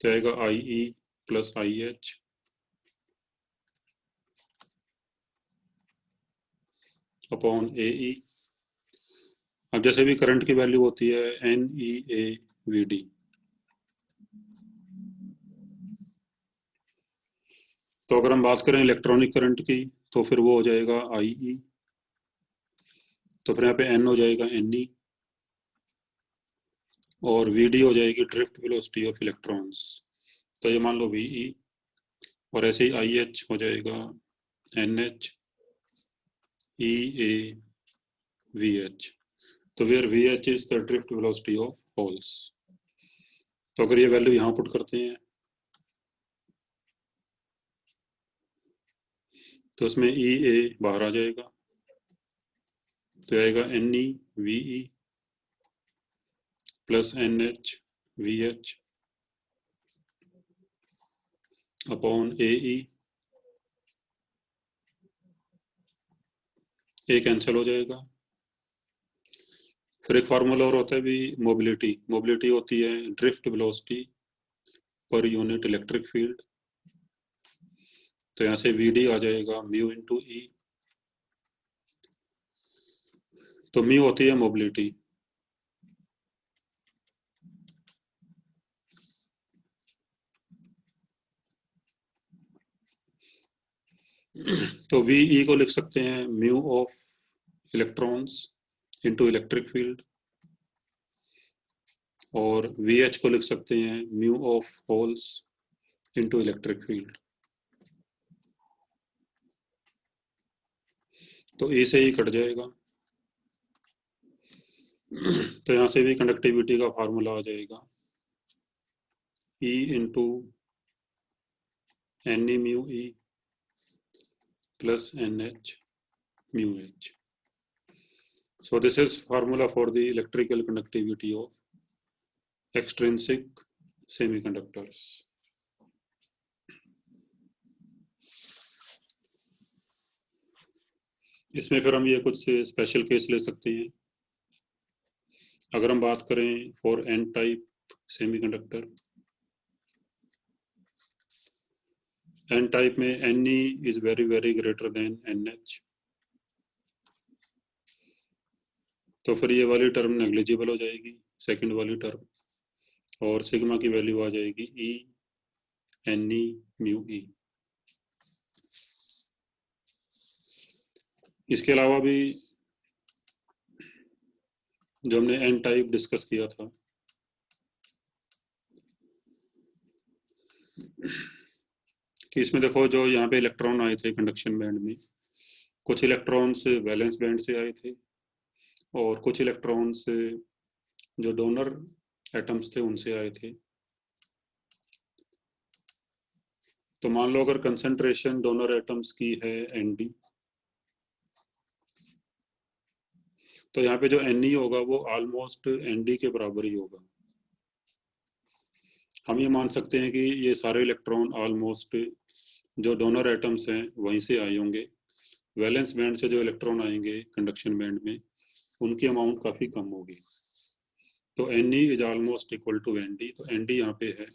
A: तो आएगा I E plus I h upon A E. अब जैसे भी करंट की वैल्यू होती है n e A v d, तो अगर हम बात करें इलेक्ट्रॉनिक करंट की तो फिर वो हो जाएगा आई ई, तो फिर यहाँ पे एन हो जाएगा एन ई, और वी डी हो जाएगी ड्रिफ्ट वेलोसिटी ऑफ इलेक्ट्रॉन्स, तो ये मान लो वी ई, और ऐसे ही आई एच हो जाएगा n h e A v h. तो where v h is the drift velocity of holes. तो अगर ये वैल्यू यहाँ पुट करते हैं तो उसमें ई ए बाहर आ जाएगा, तो आएगा n e v e plus N h v h upon A E. A cancel हो जाएगा। फिर एक फार्मूला और होता है भी मोबिलिटी। मोबिलिटी होती है drift velocity per unit electric field. तो यहाँ से वी डी आ जाएगा म्यू इंटू ई। तो म्यू होती है मोबिलिटी, तो वी ई को लिख सकते हैं mu of electrons into electric field, और वी एच को लिख सकते हैं mu of holes into electric field. तो ए से ही कट जाएगा, तो यहाँ से भी कंडक्टिविटी का फार्मूला आ जाएगा E into N E mu E plus N H mu H. So this is formula for the electrical conductivity of extrinsic semiconductors. इसमें फिर हम ये कुछ स्पेशल केस ले सकते हैं। अगर हम बात करें for n type semiconductor, N type में n E is very very greater than n h, तो फिर ये वाली टर्म नेग्लिजिबल हो जाएगी, सेकंड वाली टर्म, और सिग्मा की वैल्यू आ जाएगी ई एन ई म्यू ई। इसके अलावा भी जो हमने एन टाइप डिस्कस किया था, कि इसमें देखो जो यहाँ पे इलेक्ट्रॉन आए थे कंडक्शन बैंड में, कुछ इलेक्ट्रॉन्स वैलेंस बैंड से आए थे और कुछ इलेक्ट्रॉन्स जो डोनर एटम्स थे उनसे आए थे। तो मान लो अगर कंसंट्रेशन डोनर एटम्स की है एनडी, तो यहाँ पे जो एनई होगा वो ऑलमोस्ट एनडी के बराबर ही होगा। हम ये मान सकते हैं कि ये सारे इलेक्ट्रॉन ऑलमोस्ट जो डोनर एटम्स हैं वहीं से आए होंगे। वैलेंस बैंड से जो इलेक्ट्रॉन आएंगे कंडक्शन बैंड में, उनकी अमाउंट काफ़ी कम होगी। तो N E is almost equal to N D. तो एन डी यहाँ पे है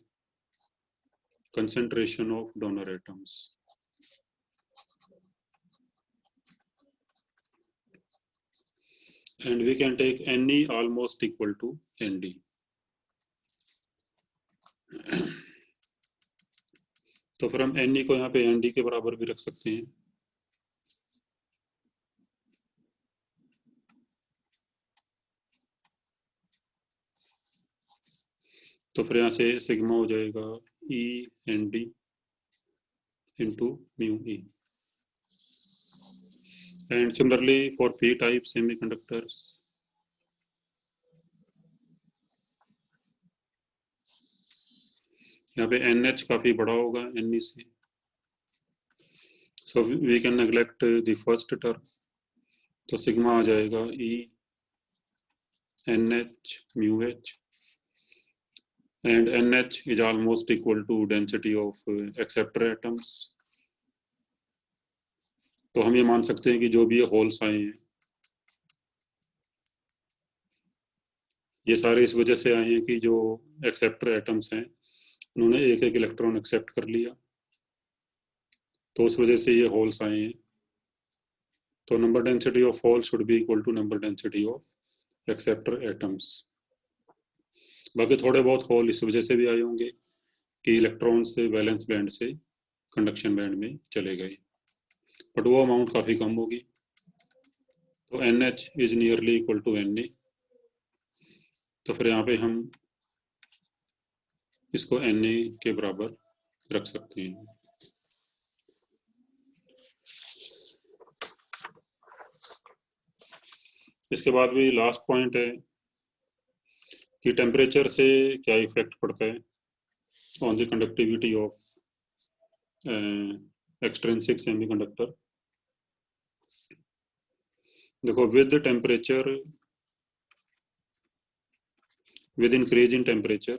A: concentration of donor atoms. And we can take Ne almost equal to Nd. तो फिर हम एन ई को यहाँ पे एन डी के बराबर भी रख सकते हैं। तो फिर यहाँ से सिग्मा हो जाएगा E N D into mu E. And similarly for P type semiconductors, यहाँ पे NH काफी बड़ा होगा Ne से, so we can neglect the first term. तो सिग्मा आ जाएगा E NH mu H, and NH is almost equal to density of acceptor atoms। तो हम ये मान सकते हैं कि जो भी ये होल्स आए हैं ये सारे इस वजह से आए हैं कि जो एक्सेप्टर एटम्स हैं उन्होंने एक एक इलेक्ट्रॉन एक्सेप्ट कर लिया, तो उस वजह से ये होल्स आए हैं। तो number density of hole should be equal to number density of acceptor atoms. बाकी थोड़े बहुत होल इस वजह से भी आए होंगे कि इलेक्ट्रॉन से वैलेंस बैंड से कंडक्शन बैंड में चले गए, बट वो अमाउंट काफी कम होगी। तो NH is nearly equal to Na। तो फिर यहाँ पे हम इसको Na के बराबर रख सकते हैं। इसके बाद भी लास्ट पॉइंट है कि टेम्परेचर से क्या इफेक्ट पड़ता है on the conductivity of extrinsic semiconductor. देखो, with temperature, with increase in temperature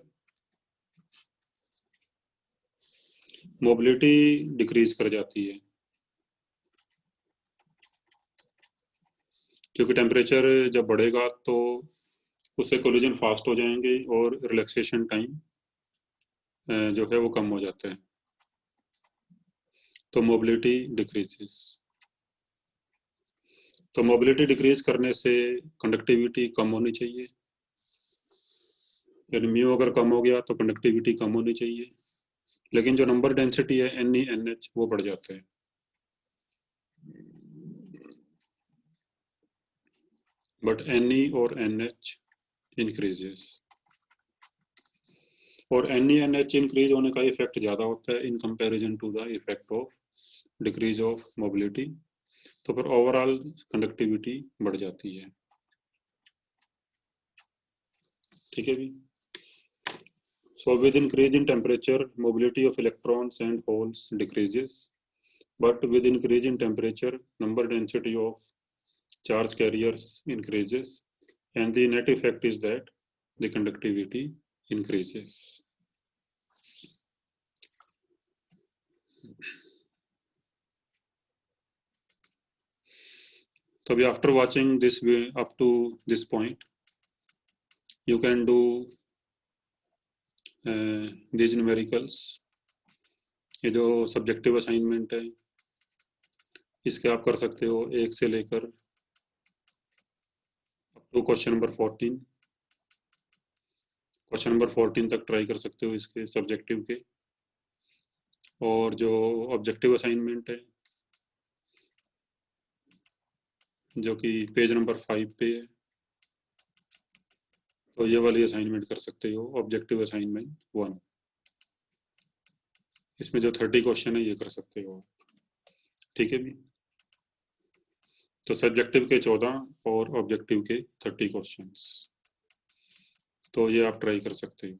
A: mobility decrease कर जाती है, क्योंकि टेम्परेचर जब बढ़ेगा तो उससे कोलिजन फास्ट हो जाएंगे और रिलैक्सेशन टाइम जो है वो कम हो जाता है, तो मोबिलिटी डिक्रीजेस। तो मोबिलिटी डिक्रीज करने से कंडक्टिविटी कम होनी चाहिए, यानी म्यू अगर कम हो गया तो कंडक्टिविटी कम होनी चाहिए, लेकिन जो नंबर डेंसिटी है Ne NH वो बढ़ जाता है। बट Ne और NH इंक्रीजेस, और Ne NH इंक्रीज होने का इफेक्ट ज्यादा होता है in comparison to the effect of decrease of mobility. तो फिर ओवरऑल कंडक्टिविटी बढ़ जाती है। ठीक है भी। So with increase in temperature, mobility of electrons and holes decreases, but with increase in temperature, number density of charge carriers increases, and the net effect is that the conductivity increases. So after watching this way up to this point, you can do these numericals। ये जो सब्जेक्टिव असाइनमेंट है इसके आप कर सकते हो 1 से लेकर तो क्वेश्चन नंबर 14, क्वेश्चन नंबर 14 तक ट्राई कर सकते हो इसके सब्जेक्टिव के। और जो ऑब्जेक्टिव असाइनमेंट है जो कि पेज नंबर 5 पे है, तो ये वाली असाइनमेंट कर सकते हो, ऑब्जेक्टिव असाइनमेंट 1। इसमें जो 30 क्वेश्चन है ये कर सकते हो। ठीक है भी। तो सब्जेक्टिव के 14 और ऑब्जेक्टिव के 30 क्वेश्चंस, तो ये आप ट्राई कर सकते हो।